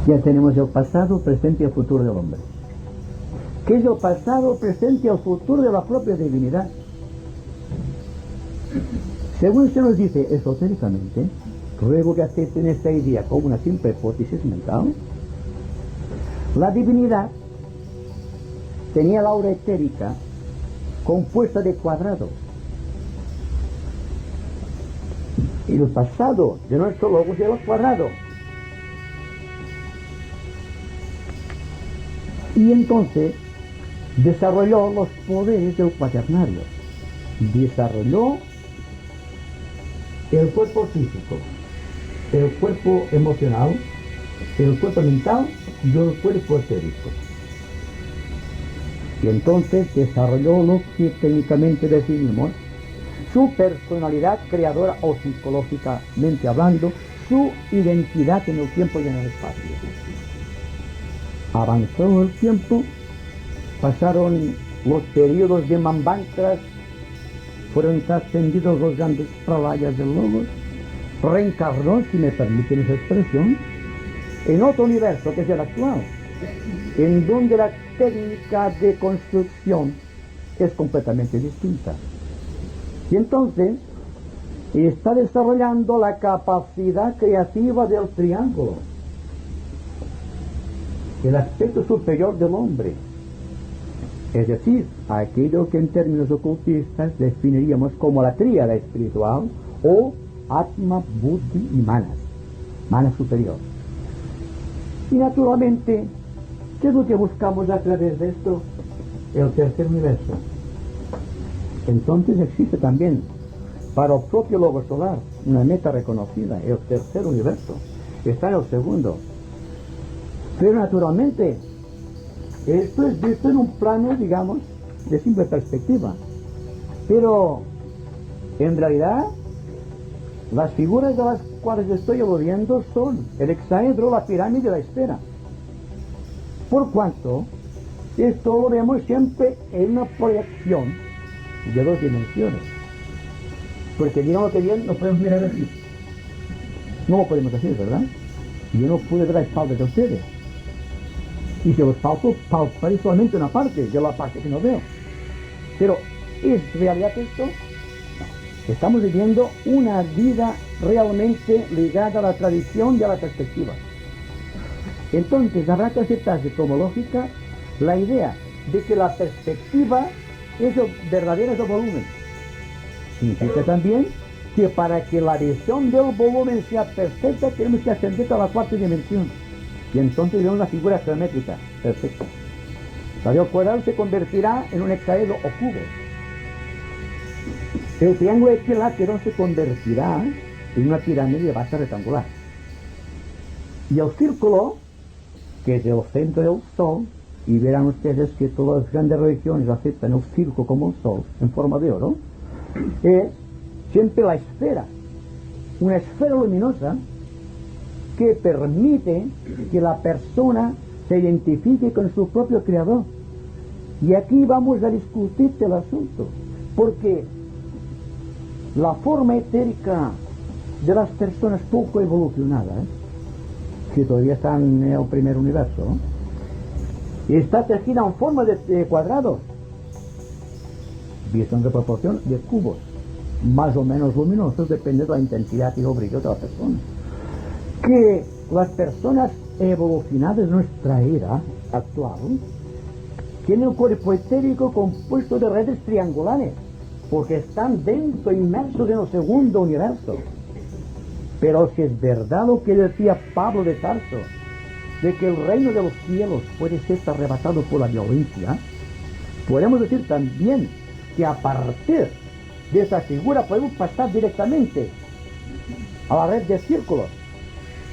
Ya tenemos el pasado, presente y el futuro del hombre. ¿Qué es el pasado, presente y el futuro de la propia divinidad? Según se nos dice esotéricamente, ruego que acepten esta idea como una simple hipótesis mental, la divinidad tenía la aura etérica compuesta de cuadrados. Y el pasado de nuestro logos era el cuadrado. Y entonces desarrolló los poderes del cuaternario. Desarrolló el cuerpo físico, el cuerpo emocional, el cuerpo mental y el cuerpo etérico. Y entonces desarrolló lo que técnicamente definimos su personalidad creadora o psicológicamente hablando, su identidad en el tiempo y en el espacio. Avanzó el tiempo, pasaron los periodos de Manvantras, fueron trascendidos los grandes pralayas del logos, reencarnó, si me permiten esa expresión, en otro universo que es el actual, en donde la técnica de construcción es completamente distinta. Y entonces está desarrollando la capacidad creativa del triángulo, el aspecto superior del hombre, es decir, aquello que en términos ocultistas definiríamos como la tríada espiritual o Atma, Buddhi y Manas, Manas superior. Y naturalmente, ¿qué es lo que buscamos a través de esto? El tercer universo. Entonces existe también para el propio logo solar una meta reconocida, el tercer universo. Está en el segundo. Pero naturalmente, esto es visto en un plano, digamos, de simple perspectiva. Pero, en realidad, las figuras de las cuales estoy aludiendo son el hexaedro, la pirámide y la esfera. Por cuanto, esto lo vemos siempre en una proyección de dos dimensiones. Porque digamos que bien, no podemos mirar así. No lo podemos hacer, ¿verdad? Yo no puedo ver la espalda de ustedes. Y si los palpo, palparé solamente una parte de la parte que no veo. Pero, ¿es realidad esto? No. Estamos viviendo una vida realmente ligada a la tradición y a la perspectiva. Entonces, habrá que aceptarse como lógica la idea de que la perspectiva es verdadera es el volumen. Significa también que para que la visión del volumen sea perfecta tenemos que ascender a la cuarta dimensión. Y entonces vemos una figura geométrica perfecta. El cuadrado se convertirá en un hexaedro o cubo. El triángulo equilátero se convertirá en una pirámide de base rectangular. Y el círculo, que es el centro del Sol, y verán ustedes que todas las grandes religiones aceptan el círculo como el Sol, en forma de oro, es siempre la esfera, una esfera luminosa que permite que la persona se identifique con su propio creador. Y aquí vamos a discutir el asunto, porque la forma etérica de las personas poco evolucionadas, que todavía están en el primer universo, está tejida en forma de cuadrados, visto en proporción de cubos, más o menos luminosos, depende de la intensidad y el brillo de la persona. Que las personas evolucionadas de nuestra era actual tienen un cuerpo etérico compuesto de redes triangulares, porque están dentro, inmersos en el segundo universo. Pero si es verdad lo que decía Pablo de Tarso, de que el reino de los cielos puede ser arrebatado por la violencia, podemos decir también que a partir de esa figura podemos pasar directamente a la red de círculos,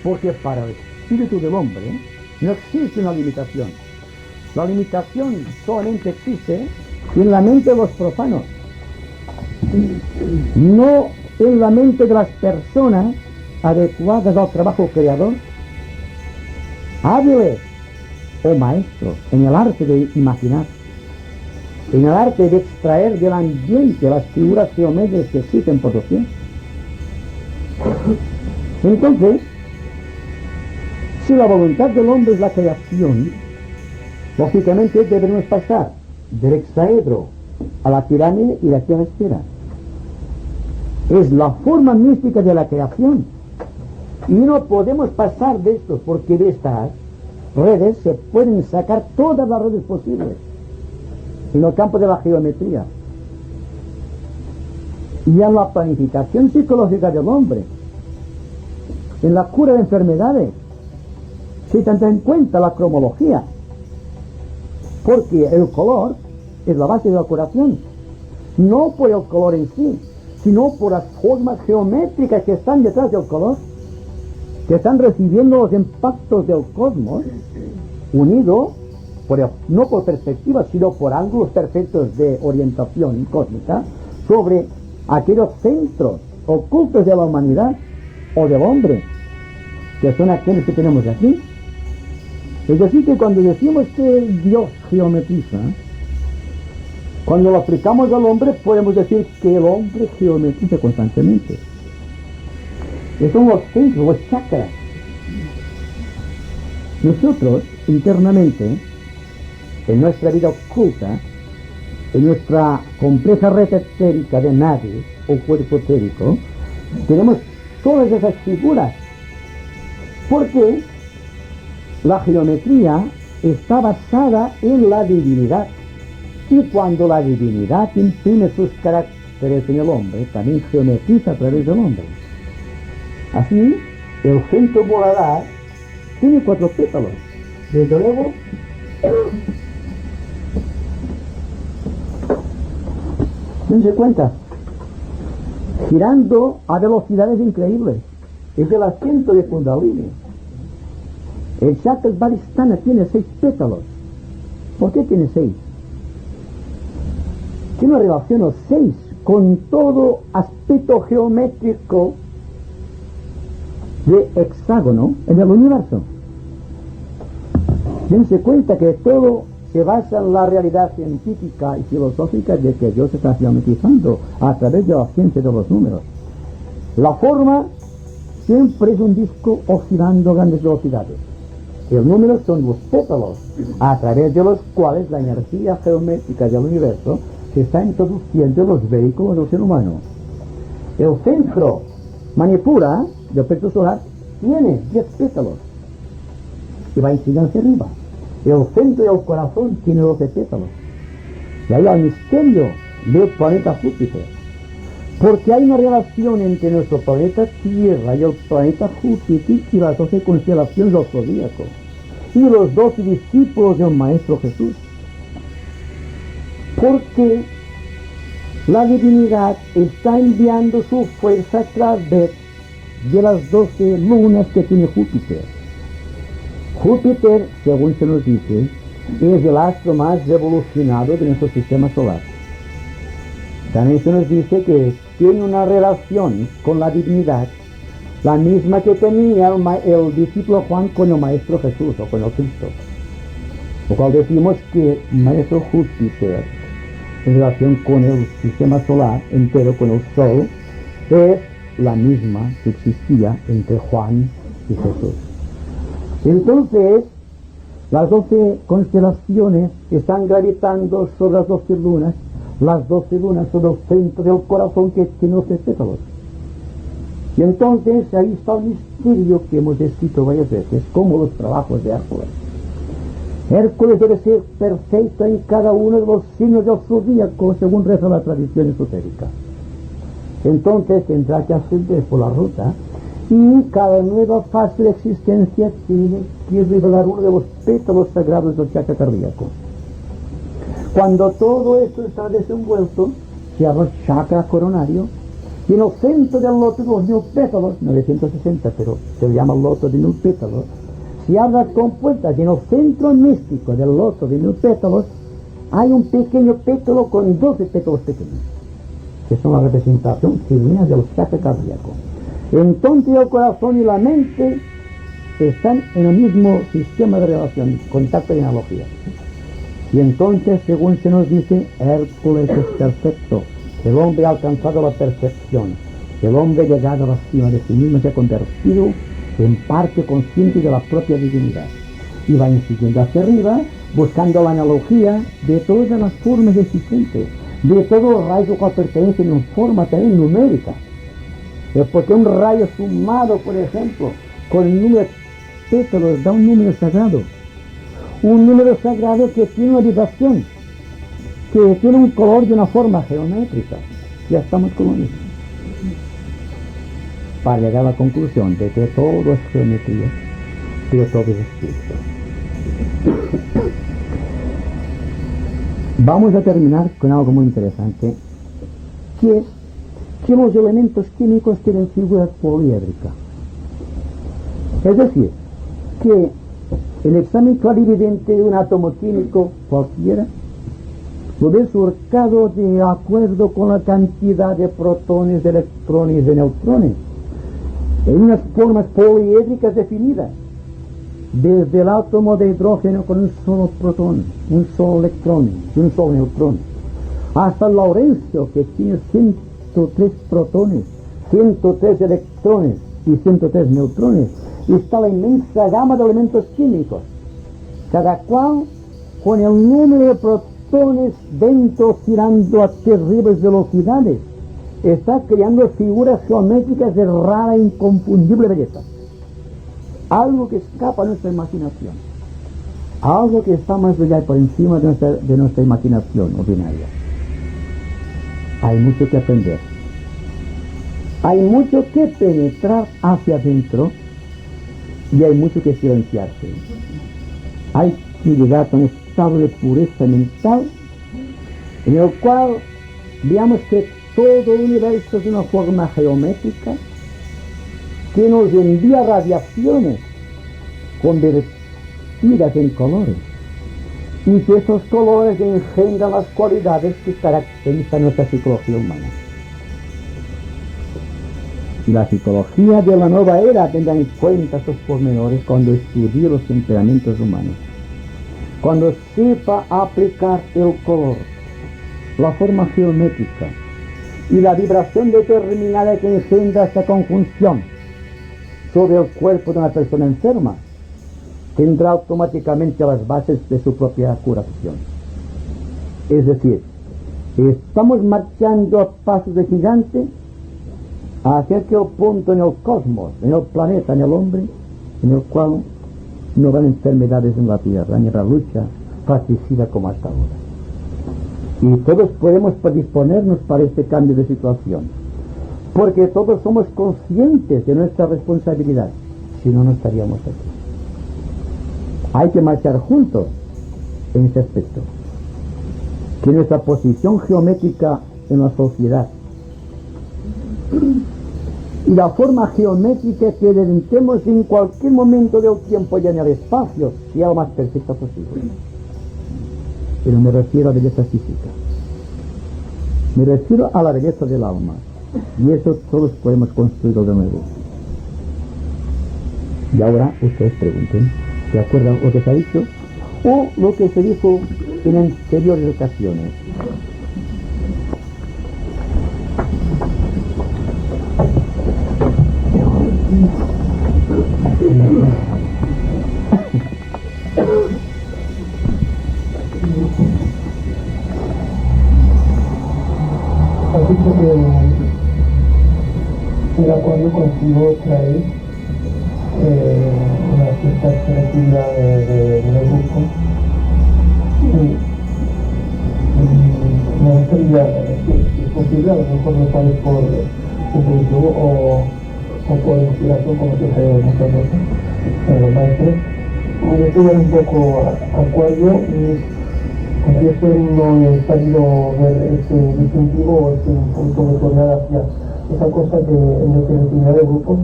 porque para el espíritu del hombre no existe una limitación. La limitación solamente existe en la mente de los profanos, no en la mente de las personas adecuadas al trabajo creador, hábiles o maestros en el arte de imaginar, en el arte de extraer del ambiente las figuras geométricas que existen por doquier. Entonces, si la voluntad del hombre es la creación, lógicamente debemos pasar del hexaedro a la pirámide y de aquí a la esfera. Es la forma mística de la creación. Y no podemos pasar de esto, porque de estas redes se pueden sacar todas las redes posibles en el campo de la geometría y en la planificación psicológica del hombre, en la cura de enfermedades, si tendrá en cuenta la cromología, porque el color es la base de la curación, no por el color en sí, sino por las formas geométricas que están detrás del color, que están recibiendo los impactos del cosmos, unido no por perspectiva, sino por ángulos perfectos de orientación cósmica, sobre aquellos centros ocultos de la humanidad o del hombre, que son aquellos que tenemos aquí. Es decir, que cuando decimos que el Dios geometriza, cuando lo aplicamos al hombre, podemos decir que el hombre geometriza constantemente. Que son los centros, los chakras. Nosotros, internamente, en nuestra vida oculta, en nuestra compleja red etérica de nadie o cuerpo etérico, tenemos todas esas figuras. Porque la geometría está basada en la divinidad. Y cuando la divinidad imprime sus caracteres en el hombre, también geometriza a través del hombre. Así, el centro moradar tiene 4 pétalos. Desde luego, dense cuenta, girando a velocidades increíbles. Es el asiento de Kundalini. El chakra Svadhisthana tiene 6 pétalos. ¿Por qué tiene 6? Tiene una relación 6 con todo aspecto geométrico de hexágono en el universo. Dense cuenta que todo se basa en la realidad científica y filosófica de que Dios está geometrizando a través de la ciencia de los números. La forma siempre es un disco oscilando a grandes velocidades. El número son los pétalos a través de los cuales la energía geométrica del universo se está introduciendo en los vehículos del ser humano. El centro Manipura del plexo solar tiene 10 pétalos y va inclinando hacia arriba. El centro del corazón tiene 12 pétalos. Y ahí hay el misterio del planeta Júpiter. Porque hay una relación entre nuestro planeta Tierra y el planeta Júpiter y las 12 constelaciones del zodíaco y los 12 discípulos del Maestro Jesús. Porque La divinidad está enviando su fuerza a través de las 12 lunas que tiene Júpiter. Júpiter, según se nos dice, es el astro más revolucionado de nuestro sistema solar. También se nos dice que tiene una relación con la divinidad, la misma que tenía el discípulo Juan con el Maestro Jesús o con el Cristo. Lo cual decimos que Maestro Júpiter, en relación con el sistema solar entero, con el Sol, es la misma que existía entre Juan y Jesús. Entonces, las 12 constelaciones están gravitando sobre las 12 lunas. Las 12 lunas son el centro del corazón que tiene 12 pétalos. Y entonces ahí está el misterio que hemos descrito varias veces, como los trabajos de Hércules. Hércules debe ser perfecto en cada uno de los signos del zodíaco, según reza la tradición esotérica. Entonces tendrá que ascender por la ruta, y cada nueva fase de existencia tiene que revelar uno de los pétalos sagrados del chakra cardíaco. Cuando todo esto está desenvuelto, se abre el chakra coronario, y en el centro del loto de los 1000 pétalos, 960, pero se llama loto de 1000 pétalos, se abren las compuertas, y en el centro místico del loto de 1000 pétalos hay un pequeño pétalo con 12 pétalos pequeños, que son la representación femenina del chakra cardíaco. Entonces el corazón y la mente están en el mismo sistema de relación, contacto y analogía. Y entonces, según se nos dice, Hércules es perfecto. El hombre ha alcanzado la perfección. El hombre, llegado a la cima de sí mismo, se ha convertido en parte consciente de la propia divinidad. Y va siguiendo hacia arriba, buscando la analogía de todas las formas existentes, de todos los rayos a cual pertenecen en forma también numérica. Porque un rayo sumado, por ejemplo, con el número de pétalos da un número sagrado. Un número sagrado que tiene una vibración, que tiene un color de una forma geométrica. Ya estamos con lo mismo. Para llegar a la conclusión de que todo es geometría, pero todo es espíritu. Vamos a terminar con algo muy interesante, que es que los elementos químicos tienen figuras poliédricas. Es decir, que el examen clarividente de un átomo químico cualquiera lo ve surcado de acuerdo con la cantidad de protones, de electrones y de neutrones, en unas formas poliédricas definidas, desde el átomo de hidrógeno con un solo protón, un solo electrón y un solo neutrón, hasta el Laurencio, que tiene 103 protones, 103 electrones y 103 neutrones, y está la inmensa gama de elementos químicos, cada cual con el número de protones dentro girando a terribles velocidades, está creando figuras geométricas de rara e inconfundible belleza. Algo que escapa a nuestra imaginación, algo que está más allá y por encima de nuestra imaginación ordinaria. Hay mucho que aprender, hay mucho que penetrar hacia adentro, y hay mucho que silenciarse. Hay que llegar a un estado de pureza mental en el cual veamos que todo el universo es una forma geométrica que nos envía radiaciones convertidas en colores, y que esos colores engendran las cualidades que caracterizan nuestra psicología humana. Y la psicología de la nueva era tendrá en cuenta estos pormenores cuando estudie los temperamentos humanos, cuando sepa aplicar el color, la forma geométrica y la vibración determinada que engendra esta conjunción sobre el cuerpo de una persona enferma, tendrá automáticamente las bases de su propia curación. Es decir, estamos marchando a pasos de gigante hacia aquel punto en el cosmos, en el planeta, en el hombre, en el cual no habrá enfermedades en la tierra, ni habrá lucha fratricida como hasta ahora. Y todos podemos predisponernos para este cambio de situación, porque todos somos conscientes de nuestra responsabilidad, si no, no estaríamos aquí. Hay que marchar juntos en ese aspecto. Que nuestra posición geométrica en la sociedad. Y la forma geométrica que inventemos en cualquier momento del tiempo y en el espacio sea lo más perfecta posible. Pero me refiero a la belleza física. Me refiero a la belleza del alma. Y eso todos podemos construirlo de nuevo. Y ahora ustedes pregunten, ¿se acuerdan lo que se ha dicho? O lo que se dijo en anteriores ocasiones. Has dicho que el acuario consigo trae una cierta selectividad de los grupos. Me gustaría, si es posible, a lo mejor lo sabes por intuición o por inspiración, como se hace muchas veces en los maestros. Me estudian un poco acuario y confieso no he sabido ver ese distintivo o ese punto de tornada hacia esa cosa de selectividad de grupos,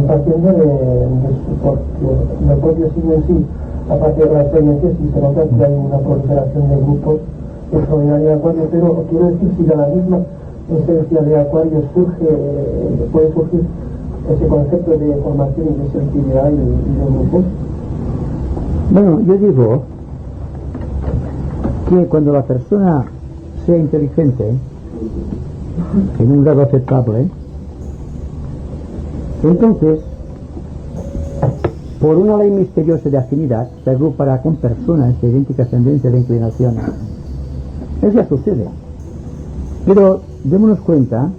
partiendo del propio signo en sí. Aparte de la experiencia, sí se nota que hay una proliferación de grupos extraordinaria de acuario, pero quiero decir, si de la misma esencia de acuario puede surgir ese concepto de formación y de selectividad y de grupos. Bueno, yo digo que cuando la persona sea inteligente, en un grado aceptable, entonces, por una ley misteriosa de afinidad, se agrupará con personas de idéntica ascendencia de inclinación. Eso ya sucede. Pero démonos cuenta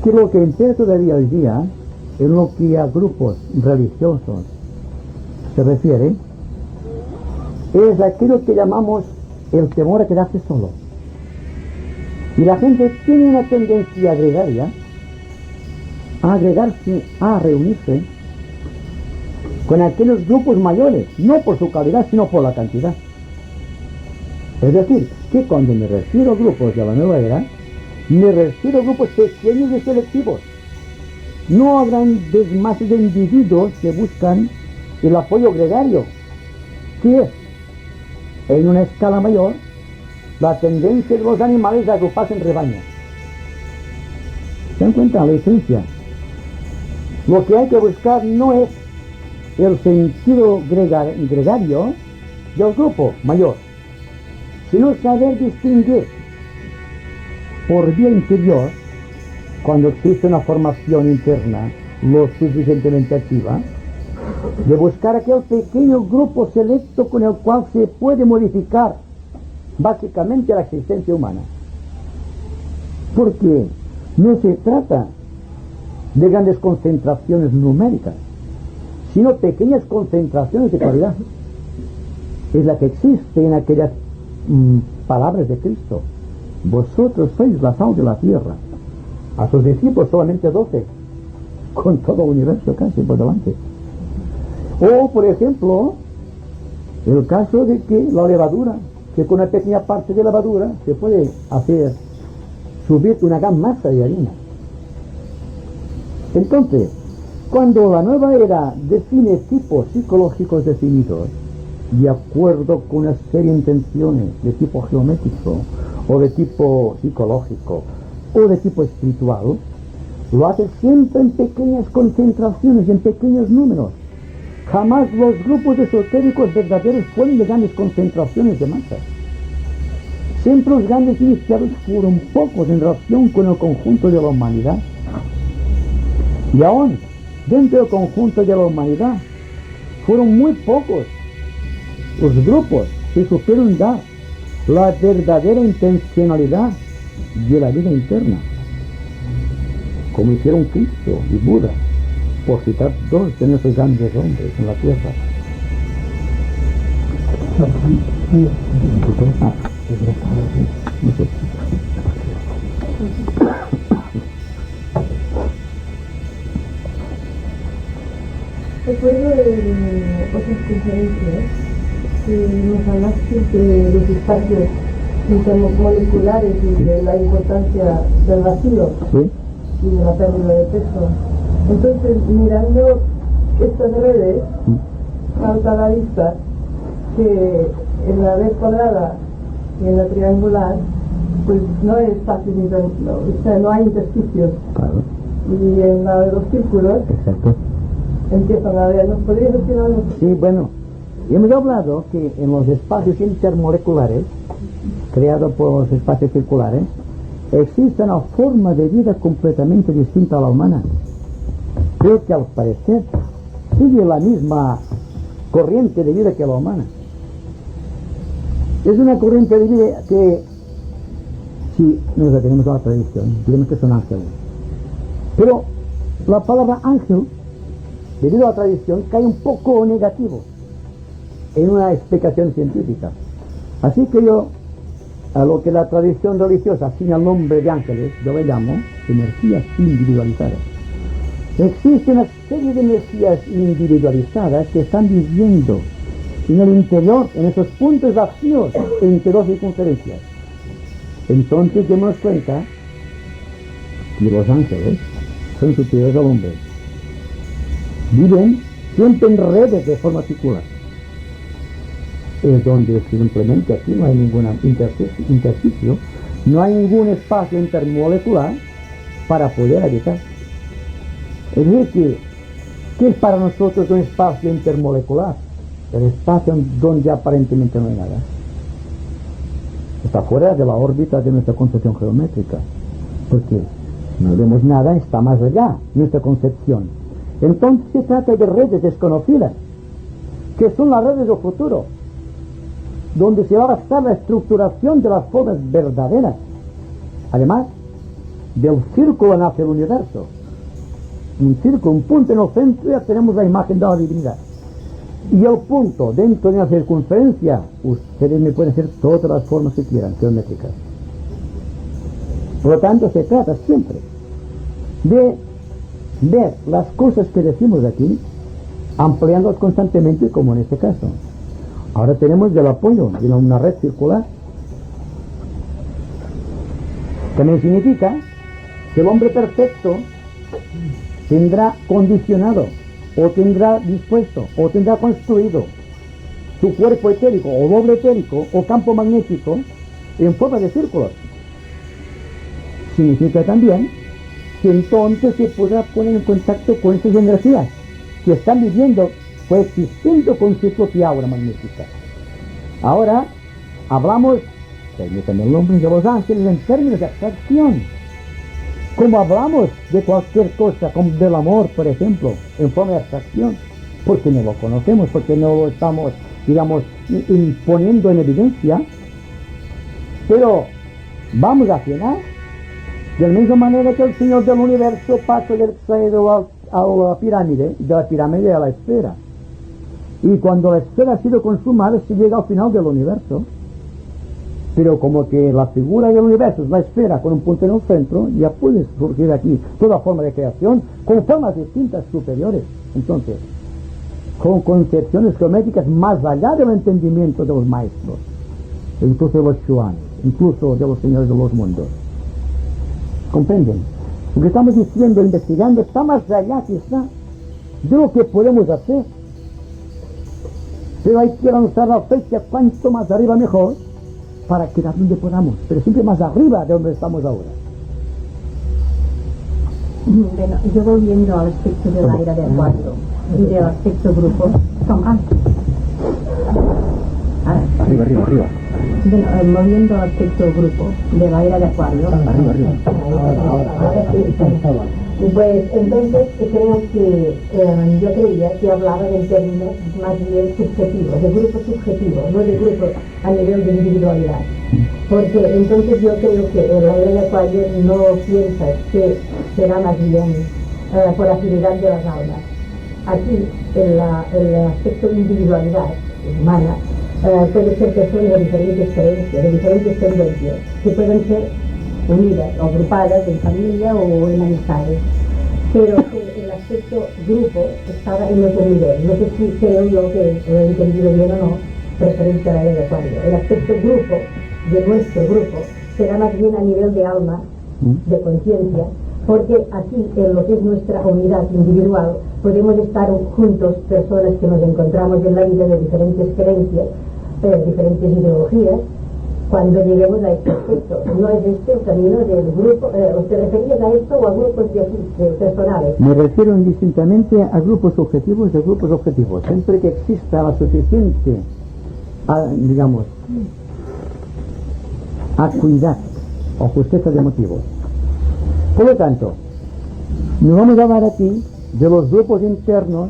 que lo que impera todavía hoy día, en lo que a grupos religiosos se refiere, es aquello que llamamos el temor a quedarse solo. Y la gente tiene una tendencia gregaria a agregarse, a reunirse con aquellos grupos mayores, no por su calidad, sino por la cantidad. Es decir, que cuando me refiero a grupos de la nueva era, me refiero a grupos pequeños y selectivos, no a grandes masas de individuos que buscan el apoyo gregario, que es, en una escala mayor, la tendencia de los animales de agruparse en rebaños. ¿Se dan cuenta la diferencia? Lo que hay que buscar no es el sentido gregario del grupo mayor, sino saber distinguir por vía interior, cuando existe una formación interna lo suficientemente activa, de buscar aquel pequeño grupo selecto con el cual se puede modificar básicamente la existencia humana. Porque no se trata de grandes concentraciones numéricas, sino pequeñas concentraciones de calidad. Es la que existe en aquellas palabras de Cristo: vosotros sois la sal de la tierra. A sus discípulos solamente 12, con todo el universo casi por delante. O, por ejemplo, el caso de que la levadura, que con una pequeña parte de levadura se puede hacer subir una gran masa de harina. Entonces, cuando la nueva era define tipos psicológicos definidos, de acuerdo con una serie de intenciones de tipo geométrico, o de tipo psicológico, o de tipo espiritual, lo hace siempre en pequeñas concentraciones, en pequeños números. Jamás los grupos esotéricos verdaderos fueron de grandes concentraciones de masas. Siempre los grandes iniciados fueron pocos en relación con el conjunto de la humanidad. Y aún, dentro del conjunto de la humanidad, fueron muy pocos los grupos que supieron dar la verdadera intencionalidad de la vida interna, como hicieron Cristo y Buda, por citar dos de nuestros grandes hombres en la tierra. Recuerdo de otras conferencias que nos hablaste de los espacios intermoleculares y de la importancia del vacío ¿Sí? y de la pérdida de peso. Entonces, mirando estas redes, salta a la vista que en la red cuadrada y en la triangular, pues no es fácil, o sea, no hay intersticios. Claro, Y en la de los círculos exacto. empiezan a ver. ¿Nos podrías decir algo? Sí, bueno, hemos hablado que en los espacios intermoleculares, creados por los espacios circulares, existe una forma de vida completamente distinta a la humana, pero que al parecer sigue la misma corriente de vida que la humana. Es una corriente de vida que, si nos atenemos a la tradición, diremos que son ángeles. Pero la palabra ángel, debido a la tradición, cae un poco negativo en una explicación científica. Así que yo, a lo que la tradición religiosa asigna el nombre de ángeles, yo le llamo energías individualizadas. Existe una serie de energías individualizadas que están viviendo en el interior, en esos puntos vacíos entre dos circunferencias. Entonces démonos cuenta que los ángeles son superiores al hombre. Viven siempre en redes de forma circular. Es donde simplemente aquí no hay ningún intersticio, no hay ningún espacio intermolecular para poder habitar. Es decir, ¿qué es para nosotros un espacio intermolecular? El espacio donde aparentemente no hay nada. Está fuera de la órbita de nuestra concepción geométrica, porque no vemos nada, está más allá nuestra concepción. Entonces se trata de redes desconocidas, que son las redes del futuro, donde se va a basar la estructuración de las formas verdaderas. Además, del círculo nace el universo. Un círculo, un punto en el centro, ya tenemos la imagen de la divinidad. Y el punto dentro de una circunferencia, ustedes me pueden hacer todas las formas que quieran, geométricas. Por lo tanto, se trata siempre de ver las cosas que decimos aquí, ampliándolas constantemente, como en este caso. Ahora tenemos el apoyo de una red circular. También significa que el hombre perfecto tendrá condicionado, o tendrá dispuesto, o tendrá construido su cuerpo etérico, o doble etérico, o campo magnético, en forma de círculos. Significa también que entonces se podrá poner en contacto con esas energías que están viviendo, coexistiendo con su propia aura magnética. Ahora hablamos, permítanme el nombre de los ángeles, en términos de abstracción. Como hablamos de cualquier cosa, como del amor, por ejemplo, en forma de abstracción, porque no lo conocemos, porque no lo estamos, digamos, poniendo en evidencia, pero vamos a cenar de la misma manera que el Señor del Universo pasa del hexaedro a la pirámide, de la pirámide a la esfera. Y cuando la esfera ha sido consumada, se llega al final del universo. Pero como que la figura del universo es la esfera con un punto en el centro, ya puede surgir aquí toda forma de creación con formas distintas superiores. Entonces, con concepciones geométricas más allá del entendimiento de los maestros, incluso de los chuanes, incluso de los señores de los mundos. ¿Comprenden? Lo que estamos diciendo, investigando, está más allá quizá de lo que podemos hacer. Pero hay que lanzar la flecha cuanto más arriba mejor, para quedar donde podamos, pero siempre más arriba de donde estamos ahora. Bueno, yo volviendo al aspecto de la era de Acuario y del aspecto grupo, Arriba. Bueno, volviendo al aspecto grupo de la era de Acuario. Pues entonces creo que yo creía que hablaba en términos más bien subjetivos, de grupo subjetivo, no de grupo a nivel de individualidad. Porque entonces yo creo que la era de Acuario no piensa que será más bien por afinidad de las almas. Aquí el aspecto de individualidad humana puede ser personas de diferentes creencias, de diferentes tendencias, que pueden ser unidas o agrupadas en familia o en amistades, pero que el aspecto grupo estaba en otro nivel. No sé si creo yo que lo he entendido bien o no, referente a la era de Acuario. El aspecto grupo de nuestro grupo será más bien a nivel de alma, de conciencia, porque aquí, en lo que es nuestra unidad individual, podemos estar juntos personas que nos encontramos en la vida de diferentes creencias, diferentes ideologías, cuando lleguemos a este aspecto. No es este el camino del grupo. ¿Os te referías a esto o a grupos de personales? Me refiero indistintamente a grupos objetivos y a grupos objetivos. Siempre que exista la suficiente, digamos, acuidad o justeza de motivos. Por lo tanto, no vamos a hablar aquí de los grupos internos,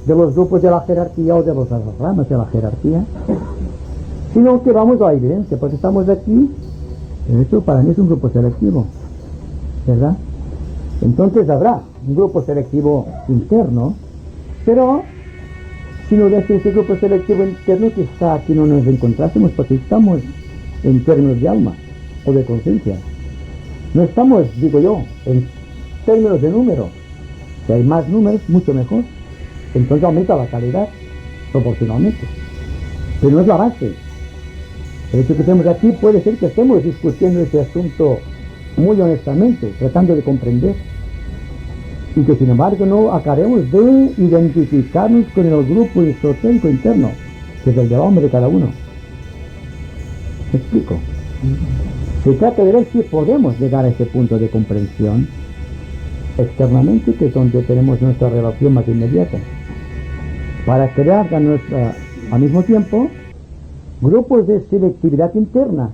de los grupos de la jerarquía o de las ramas de la jerarquía, sino que vamos a la evidencia, porque estamos aquí. Esto para mí es un grupo selectivo, ¿verdad? Entonces habrá un grupo selectivo interno, pero si no hubiese ese grupo selectivo interno, quizá aquí no nos encontrásemos, porque estamos en términos de alma o de conciencia. No estamos, digo yo, en términos de número. Si hay más números, mucho mejor. Entonces aumenta la calidad proporcionalmente. Pero no es la base. El hecho que tenemos aquí puede ser que estemos discutiendo este asunto muy honestamente, tratando de comprender, y que sin embargo no acabemos de identificarnos con el grupo esotérico interno, que es el del hombre de cada uno. ¿Me explico? Se trata de ver si podemos llegar a ese punto de comprensión externamente, que es donde tenemos nuestra relación más inmediata, para crear al mismo tiempo grupos de selectividad interna.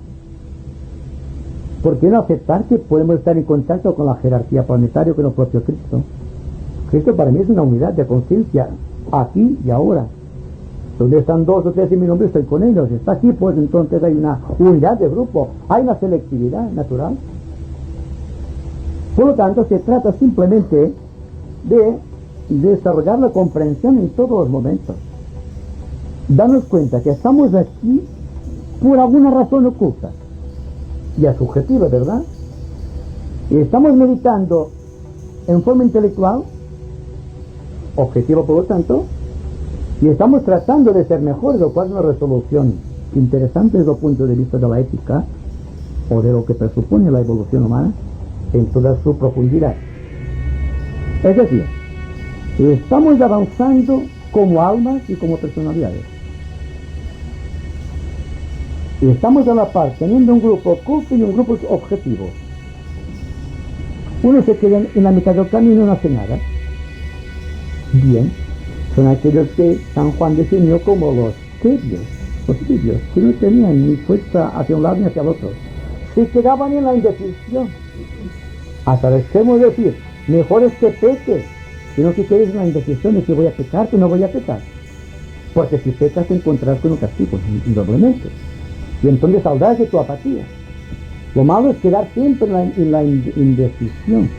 ¿Por qué no aceptar que podemos estar en contacto con la jerarquía planetaria, con el propio Cristo? Cristo para mí es una unidad de conciencia, aquí y ahora. Donde están 2 o 3 en mi nombre, estoy con ellos. Está aquí, pues entonces hay una unidad de grupo, hay una selectividad natural. Por lo tanto, se trata simplemente de desarrollar la comprensión en todos los momentos. Darnos cuenta que estamos aquí por alguna razón oculta, ya subjetiva, ¿verdad? Y estamos meditando en forma intelectual, objetiva por lo tanto, y estamos tratando de ser mejores, lo cual es una resolución interesante desde el punto de vista de la ética o de lo que presupone la evolución humana en toda su profundidad. Es decir, estamos avanzando como almas y como personalidades. Y estamos a la par teniendo un grupo oculto y un grupo objetivo. Uno se queda en la mitad del camino y no hace nada. Bien, son aquellos que San Juan definió como los tibios, que no tenían ni fuerza hacia un lado ni hacia el otro. Se quedaban en la indecisión. Hasta el extremo de decir, mejor es que peque, sino que quedes en la indecisión de si voy a pecar o no voy a pecar. Porque si pecas te encontrarás con un castigo, indudablemente. Y entonces saldrás de tu apatía. Lo malo es quedar siempre en la indecisión.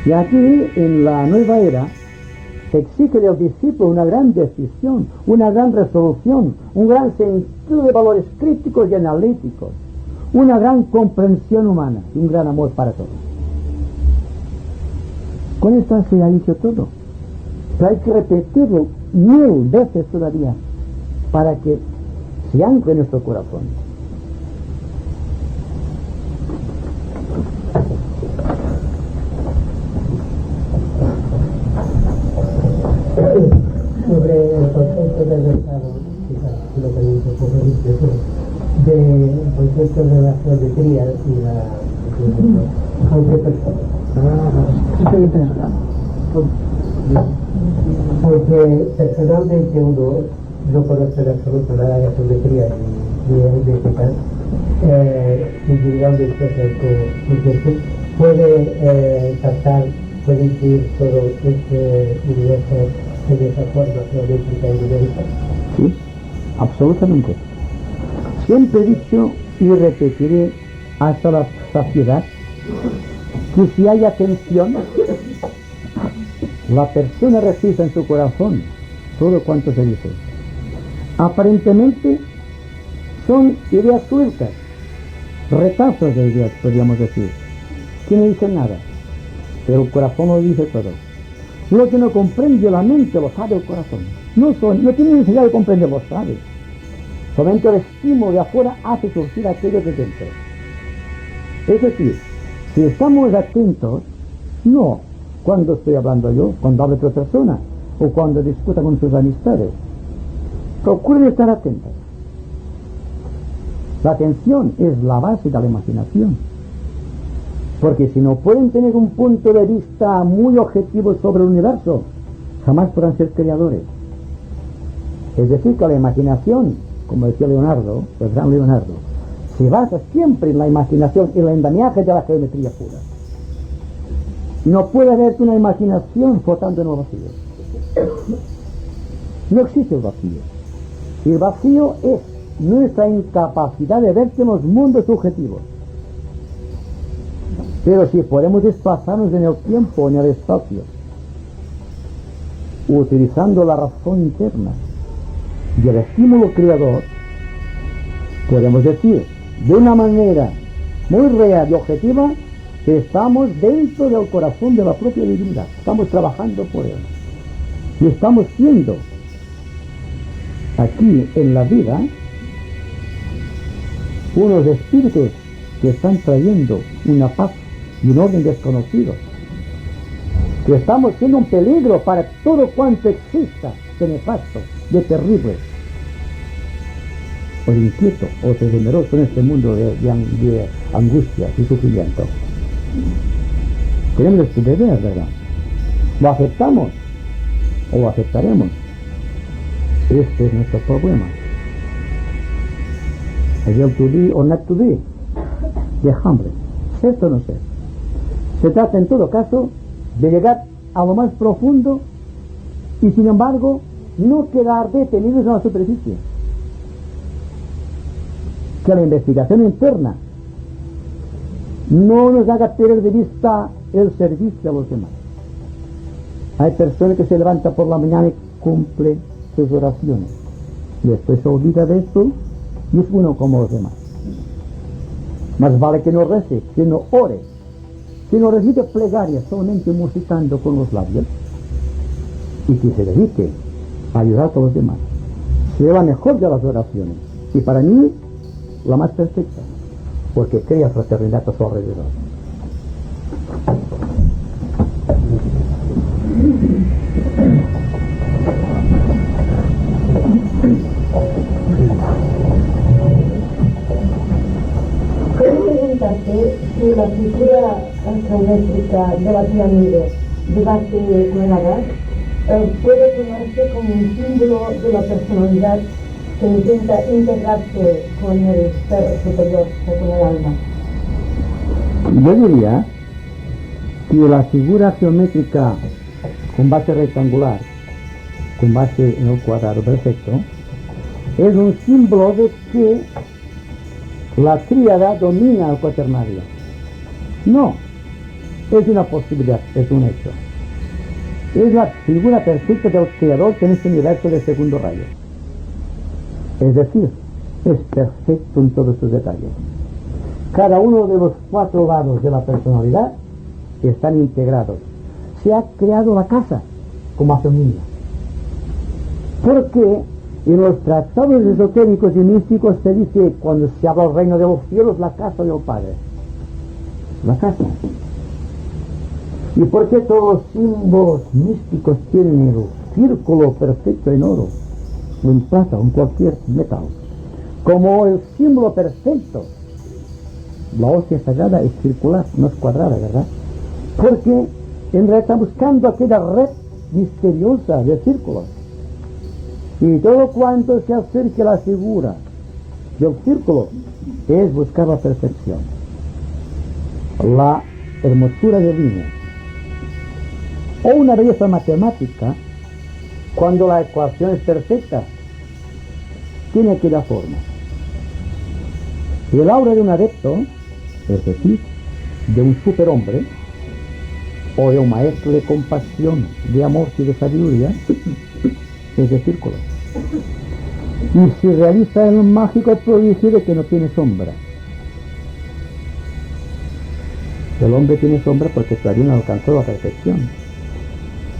Y aquí, en la nueva era, se exige del discípulo una gran decisión, una gran resolución, un gran sentido de valores críticos y analíticos, una gran comprensión humana y un gran amor para todos. Con esto se ha dicho todo. Pero hay que repetirlo 1000 veces todavía para que se ancla en nuestro corazón. Sobre el concepto del estado, quizás lo que dice un poco del concepto de la geometría y la porque personalmente uno no conoce en absoluto nada de geometría ni de ética, individualmente el concepto puede captar, puede incluir todo este universo en esa forma geométrica y numérica. Sí, absolutamente. Siempre he dicho y repetiré hasta la saciedad que si hay atención, la persona recibe en su corazón todo cuanto se dice. Aparentemente son ideas sueltas, retazos de ideas, podríamos decir, que no dicen nada, pero el corazón lo dice todo. Lo que no comprende la mente lo sabe el corazón. No tiene necesidad de comprender, lo sabe. Solamente el estímulo de afuera hace surgir aquello de dentro. Es decir, si estamos atentos, no cuando estoy hablando yo, cuando habla otra persona, o cuando discuta con sus amistades, procuren estar atentos. La atención es la base de la imaginación. Porque si no pueden tener un punto de vista muy objetivo sobre el universo, jamás podrán ser creadores. Es decir, que la imaginación, como decía Leonardo, el gran Leonardo, se basa siempre en la imaginación y el andamiaje de la geometría pura. No puede haber una imaginación flotando en el vacío. No existe el vacío. El vacío es nuestra incapacidad de verse en los mundos subjetivos. Pero si podemos desplazarnos en el tiempo o en el espacio, utilizando la razón interna y el estímulo creador, podemos decir de una manera muy real y objetiva que estamos dentro del corazón de la propia divinidad, estamos trabajando por él y estamos siendo aquí en la vida unos espíritus que están trayendo una paz y un orden desconocido, que estamos siendo un peligro para todo cuanto exista de nefasto, de terrible, o de inquieto, o de temeroso en este mundo de angustia y sufrimiento. Tenemos este deber, ¿verdad? ¿Lo aceptamos o lo aceptaremos? Este es nuestro problema. Es el to be or not to be, de hambre, ser o no ser. Se trata en todo caso de llegar a lo más profundo y sin embargo no quedar detenidos en la superficie. Que la investigación interna no nos haga perder de vista el servicio a los demás. Hay personas que se levantan por la mañana y cumplen sus oraciones y después se olvida de esto y es uno como los demás. Más vale que no rece, que no ore, que no recite plegarias solamente musitando con los labios y que se dedique a ayudar a los demás. Será la mejor de las oraciones y para mí la más perfecta, porque crea fraternidad a su alrededor. Quiero preguntarte si la figura geométrica de la pirámide de base cuadrada puede tomarse como un símbolo de la personalidad que intenta integrarse con el ser superior, con el alma. Yo diría que la figura geométrica con base rectangular, con base en el cuadrado perfecto, es un símbolo de que la tríada domina el cuaternario. No, es una posibilidad, es un hecho. Es la figura perfecta del creador en este universo de segundo rayo. Es decir, es perfecto en todos sus detalles. Cada uno de los 4 lados de la personalidad están integrados. Se ha creado la casa como hace un niño. Porque en los tratados esotéricos y místicos se dice, cuando se habla del reino de los cielos, la casa del Padre. La casa. ¿Y por qué todos los símbolos místicos tienen el círculo perfecto en oro, o en plata, o en cualquier metal? Como el símbolo perfecto. La hostia sagrada es circular, no es cuadrada, ¿verdad? Porque en realidad está buscando aquella red misteriosa de círculos. Y todo cuanto se acerque a la figura del círculo es buscar la perfección, la hermosura de línea, o una belleza matemática. Cuando la ecuación es perfecta, tiene aquella forma. Y el aura de un adepto, es decir, de un superhombre, o de un maestro de compasión, de amor y de sabiduría, es de círculo. Y se realiza el mágico prodigio de que no tiene sombra. El hombre tiene sombra porque todavía no alcanzó la perfección.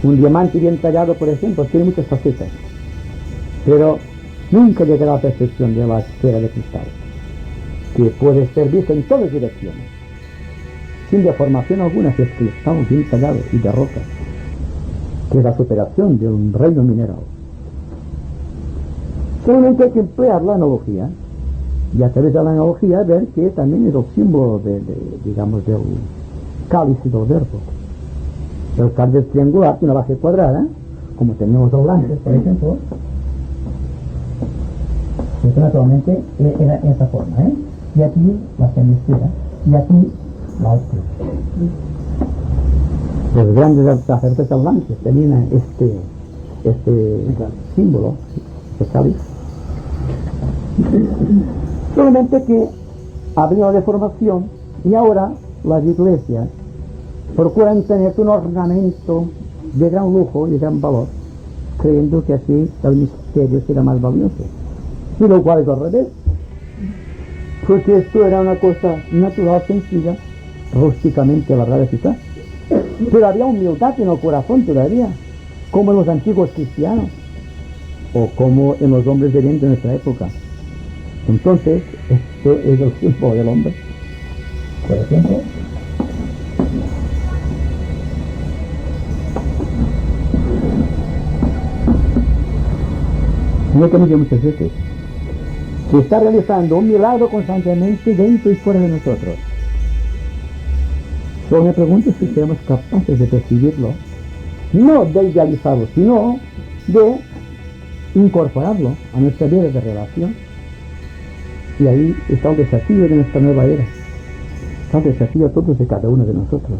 Un diamante bien tallado, por ejemplo, tiene muchas facetas, pero nunca llegará a la percepción de la esfera de cristal, que puede ser vista en todas direcciones, sin deformación alguna si es cristal bien tallado y de roca, que es la superación de un reino mineral. Solamente hay que emplear la analogía, y a través de la analogía ver que también es el símbolo digamos, del cáliz y del verbo. El cáliz es triangular, una base cuadrada, como tenemos los lances, por ejemplo. Esto naturalmente era esa forma, y aquí la semesfera, y aquí la altura. Los grandes sacerdotes atlantes tenían este símbolo, este cáliz. Solamente que ha venido la deformación y ahora las iglesias procuran tener un ornamento de gran lujo y de gran valor, creyendo que así el misterio será más valioso. Y lo cual es al revés, porque esto era una cosa natural, sencilla, rústicamente alargada quizás, pero había humildad en el corazón todavía, como en los antiguos cristianos o como en los hombres de bien de nuestra época. Entonces, esto es el símbolo del hombre, por ejemplo. Yo te digo muchas veces, se está realizando un milagro constantemente dentro y fuera de nosotros. Solo me pregunto si seremos capaces de percibirlo, no de idealizarlo, sino de incorporarlo a nuestra vida de relación. Y ahí está el desafío de nuestra nueva era. Está el desafío a todos y cada uno de nosotros.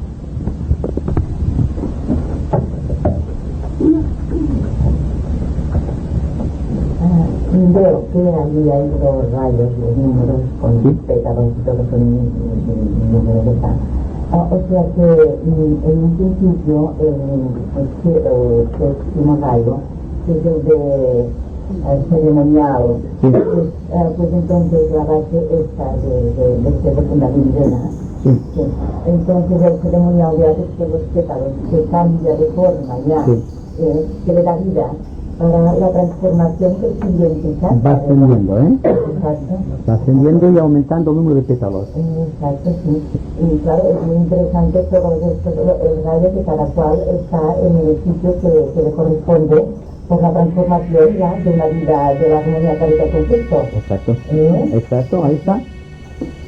Veo que allí hay los rayos, los números con ¿Sí? pétalos y todo son números de tal. O sea que en un principio el séptimo rayo, que es el de ceremonial, Sí. pues entonces la base esta de la vindena. Sí. Sí. Entonces el ceremonial ya después los pétalos que cambia de forma ya, Sí. que le da vida para la transformación que el siguiente ¿sabes? Va ascendiendo, Exacto. Va ascendiendo y aumentando el número de pétalos. Exacto, sí. Y claro, es muy interesante todo esto, el rayo que cada cual está en el sitio que le corresponde por la transformación ya de una vida de la armonía caridad conflicto. Exacto. Exacto, ahí está.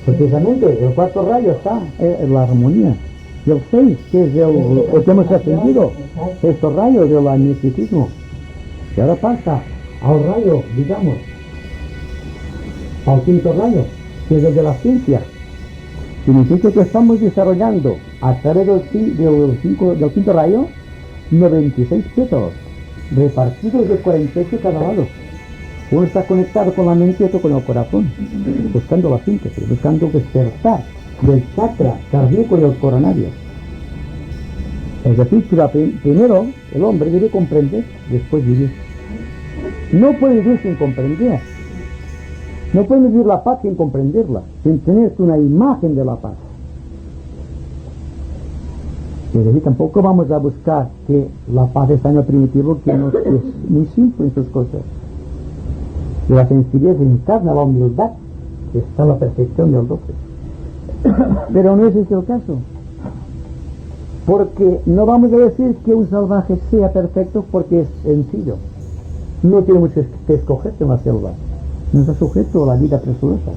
Precisamente, el cuarto rayo está en la armonía. Y el 6, que es el que hemos ascendido, sexto rayo del misticismo. Y ahora pasa al rayo, digamos, al quinto rayo, que es el de la ciencia. Significa que estamos desarrollando a través del quinto rayo 96 pétalos, repartidos de 48 cada lado. Uno está conectado con la mente y otro con el corazón, buscando la síntesis, buscando despertar del chakra cardíaco y el coronario. Es decir, que primero el hombre debe comprender, después vivir. No puede vivir sin comprender. No puede vivir la paz sin comprenderla, sin tener una imagen de la paz. Es decir, tampoco vamos a buscar que la paz es tan primitivo que no es muy simple en sus cosas. La sencillez encarna la humildad, que está en la perfección del 12. Pero no es ese el caso. Porque no vamos a decir que un salvaje sea perfecto porque es sencillo. No tiene mucho que escoger en la selva. No está sujeto a la vida presurosa.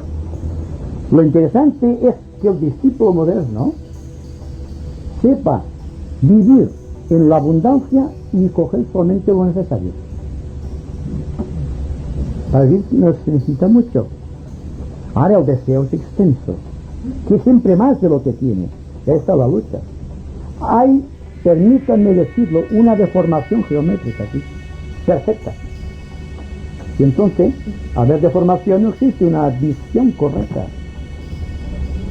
Lo interesante es que el discípulo moderno sepa vivir en la abundancia y coger solamente lo necesario. Para vivir no se necesita mucho. Ahora el deseo es extenso, que siempre más de lo que tiene. Esta es la lucha. Hay, permítanme decirlo, una deformación geométrica aquí, perfecta. Y entonces, al haber deformación no existe una visión correcta.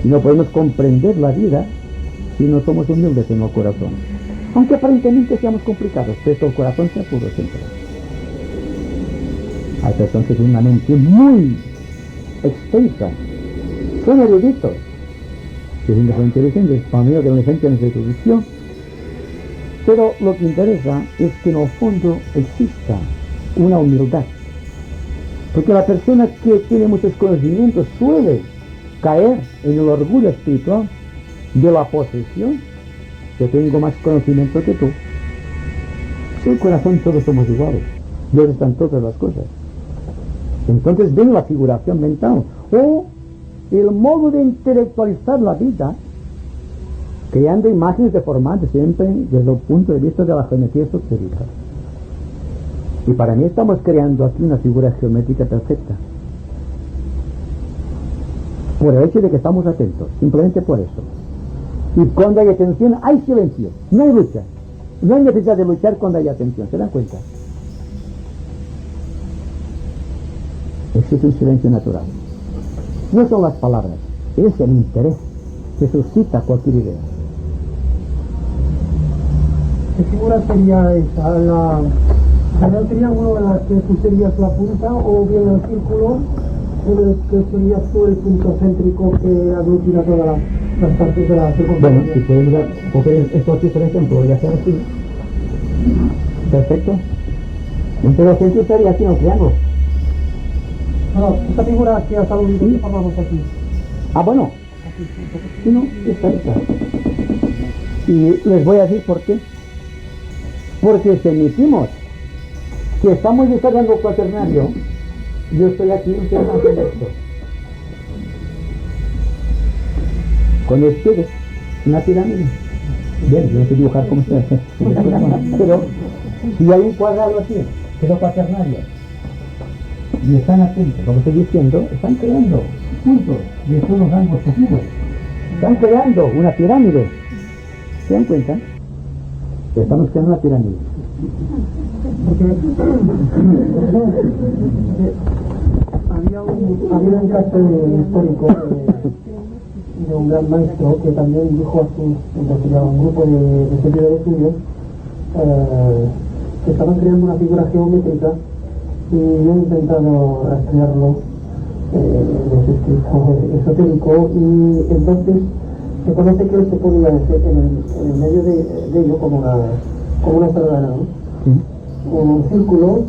Y no podemos comprender la vida si no somos humildes en el corazón. Aunque aparentemente seamos complicados, pero el corazón se apuro siempre. Hay personas que tienen una mente muy extensa, son eruditos, que son muy inteligentes, para mí de una gente en su erudición. Pero lo que interesa es que en el fondo exista una humildad Porque la persona que tiene muchos conocimientos suele caer en el orgullo espiritual de la posesión. Yo tengo más conocimiento que tú. En el corazón todos somos iguales. Dios está en todas las cosas. Entonces ven la figuración mental o el modo de intelectualizar la vida, creando imágenes deformantes siempre desde el punto de vista de la geometría esotérica. Y para mí estamos creando aquí una figura geométrica perfecta. Por el hecho de que estamos atentos, simplemente por eso. Y cuando hay atención, hay silencio, no hay lucha. No hay necesidad de luchar cuando hay atención, ¿se dan cuenta? Existe un silencio natural. No son las palabras, es el interés que suscita cualquier idea. ¿Qué figura sería esa? ¿Sería el triángulo en la que tú serías la punta o bien el círculo en el que serías tú el punto céntrico que aglutina todas las partes de la circunferencia? Bueno, si podemos coger esto aquí por ejemplo, voy a hacer así. Perfecto. Entre los centros estaría aquí en el triángulo. No, esta figura que has aludido que formamos aquí. Ah, bueno. Sí, no, está. Y les voy a decir por qué. Porque si admitimos que estamos desarrollando cuaternario, yo estoy aquí, ustedes van a hacer esto. Cuando ustedes, una pirámide, bien, yo no sé dibujar como ustedes, pero si hay un cuadrado aquí, que es el cuaternario, y están atentos a lo que estoy diciendo, están creando puntos de todos los rangos posibles. Están creando una pirámide. ¿Se dan cuenta? Estamos creando una pirámide. Había un caso histórico de un gran maestro que también dijo a un grupo de centros de estudios que estaban creando una figura geométrica y yo he intentado rastrearlo en ese escrito esotérico y entonces se conoce que él se ponía en el medio de ello como una sardana, ¿no? ¿Sí? En un círculo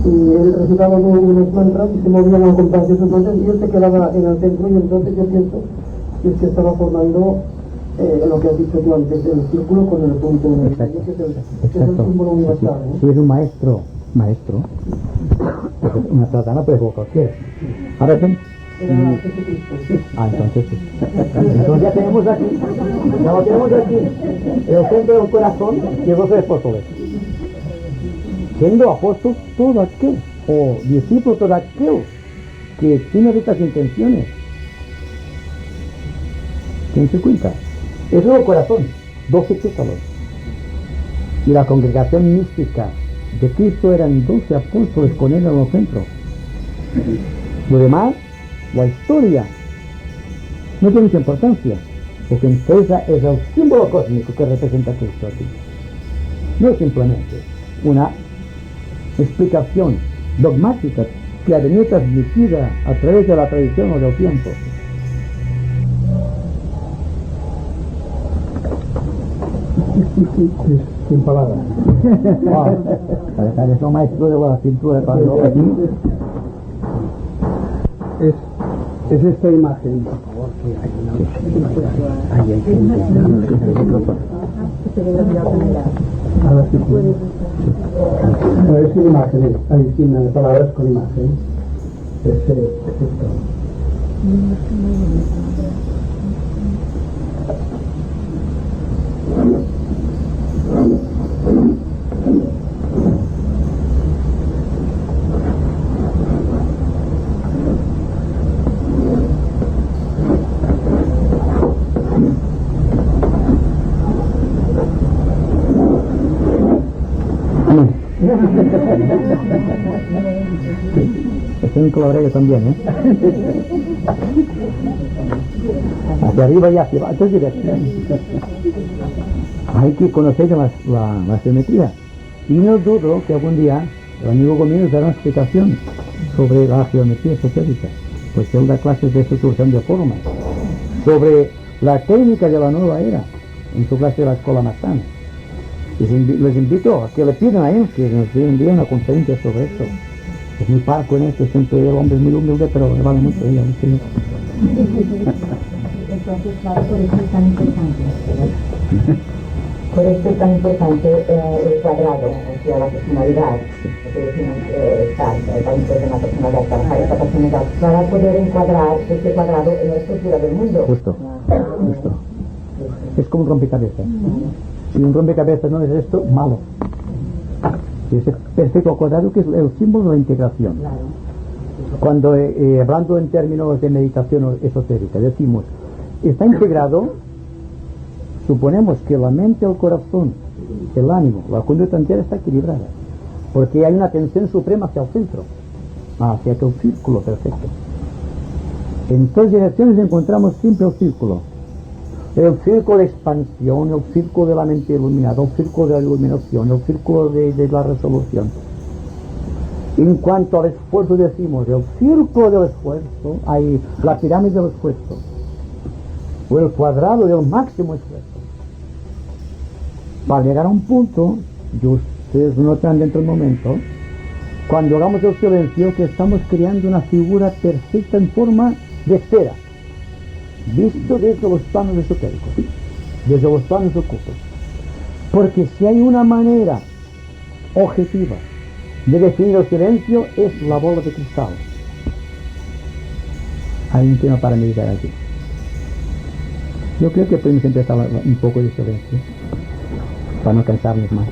y él recitaba unos mantras y se movían al compás de esos mantras y él se quedaba en el centro y entonces yo pienso que es que estaba formando lo que has dicho tú antes, el círculo con el punto en el medio, que es el símbolo universal, ¿no? Si es un maestro, pues una sardana puede ser cualquiera. Ahora ven. Era Jesucristo, sí. Ah, entonces sí. Entonces ya tenemos aquí, el centro del corazón y los apóstoles. Siendo apóstol todo aquel, o discípulo todo aquel que tiene estas intenciones. ¿Quién se cuenta? Eso es el corazón, 12 pétalos. Y la congregación mística de Cristo eran 12 apóstoles con él en el centro. Lo demás, la historia, no tiene mucha importancia, porque entonces es el símbolo cósmico que representa a Cristo aquí. No es simplemente una explicación dogmática que ha venido transmitida a través de la tradición o del tiempo. Sin palabras. Para eso maestro de la pintura de Pablo aquí. Es esta imagen, por favor, que hay Ahí hay gente. Ahora sí. No, es sin imágenes, hay sin palabras con imagen. Es esto. Estoy en colaboración también, hacia arriba y hacia abajo, es dirección. Hay que conocer la geometría. Y no dudo que algún día el amigo Gómez dará una explicación sobre la geometría esotérica, pues él da clases de estructuración de formas, sobre la técnica de la nueva era, en su clase de la escuela Matán. Les invito a que le pidan a él que nos dé un día una conferencia sobre esto. Es muy parco en esto, siempre el hombre es muy humilde, pero le vale mucho ella, ¿viste? Entonces, claro, por eso es tan importante. Por eso es tan importante el cuadrado, o sea, la personalidad. Porque decimos, está impuesta en la personalidad, trabajar esta personalidad para poder encuadrar este cuadrado en la estructura del mundo. Justo. Es como un rompecabezas. Si un rompecabezas no es esto, malo. Ese perfecto cuadrado que es el símbolo de la integración. Claro. Cuando hablando en términos de meditación esotérica decimos está integrado, suponemos que la mente, el corazón, el ánimo, la conducta entera está equilibrada, porque hay una tensión suprema hacia el centro, hacia aquel círculo perfecto. En todas direcciones encontramos siempre el círculo de expansión, el círculo de la mente iluminada, el círculo de la iluminación, el círculo de la resolución. En cuanto al esfuerzo decimos, el círculo del esfuerzo, hay la pirámide del esfuerzo, o el cuadrado del máximo esfuerzo. Para llegar a un punto, y ustedes notan dentro del momento, cuando hagamos el silencio, que estamos creando una figura perfecta en forma de esfera, visto desde los planos esotéricos, desde los planos ocultos. Porque si hay una manera objetiva de definir el silencio, es la bola de cristal. Hay un tema para meditar aquí. Yo creo que podemos empezar un poco de silencio para no cansarnos más.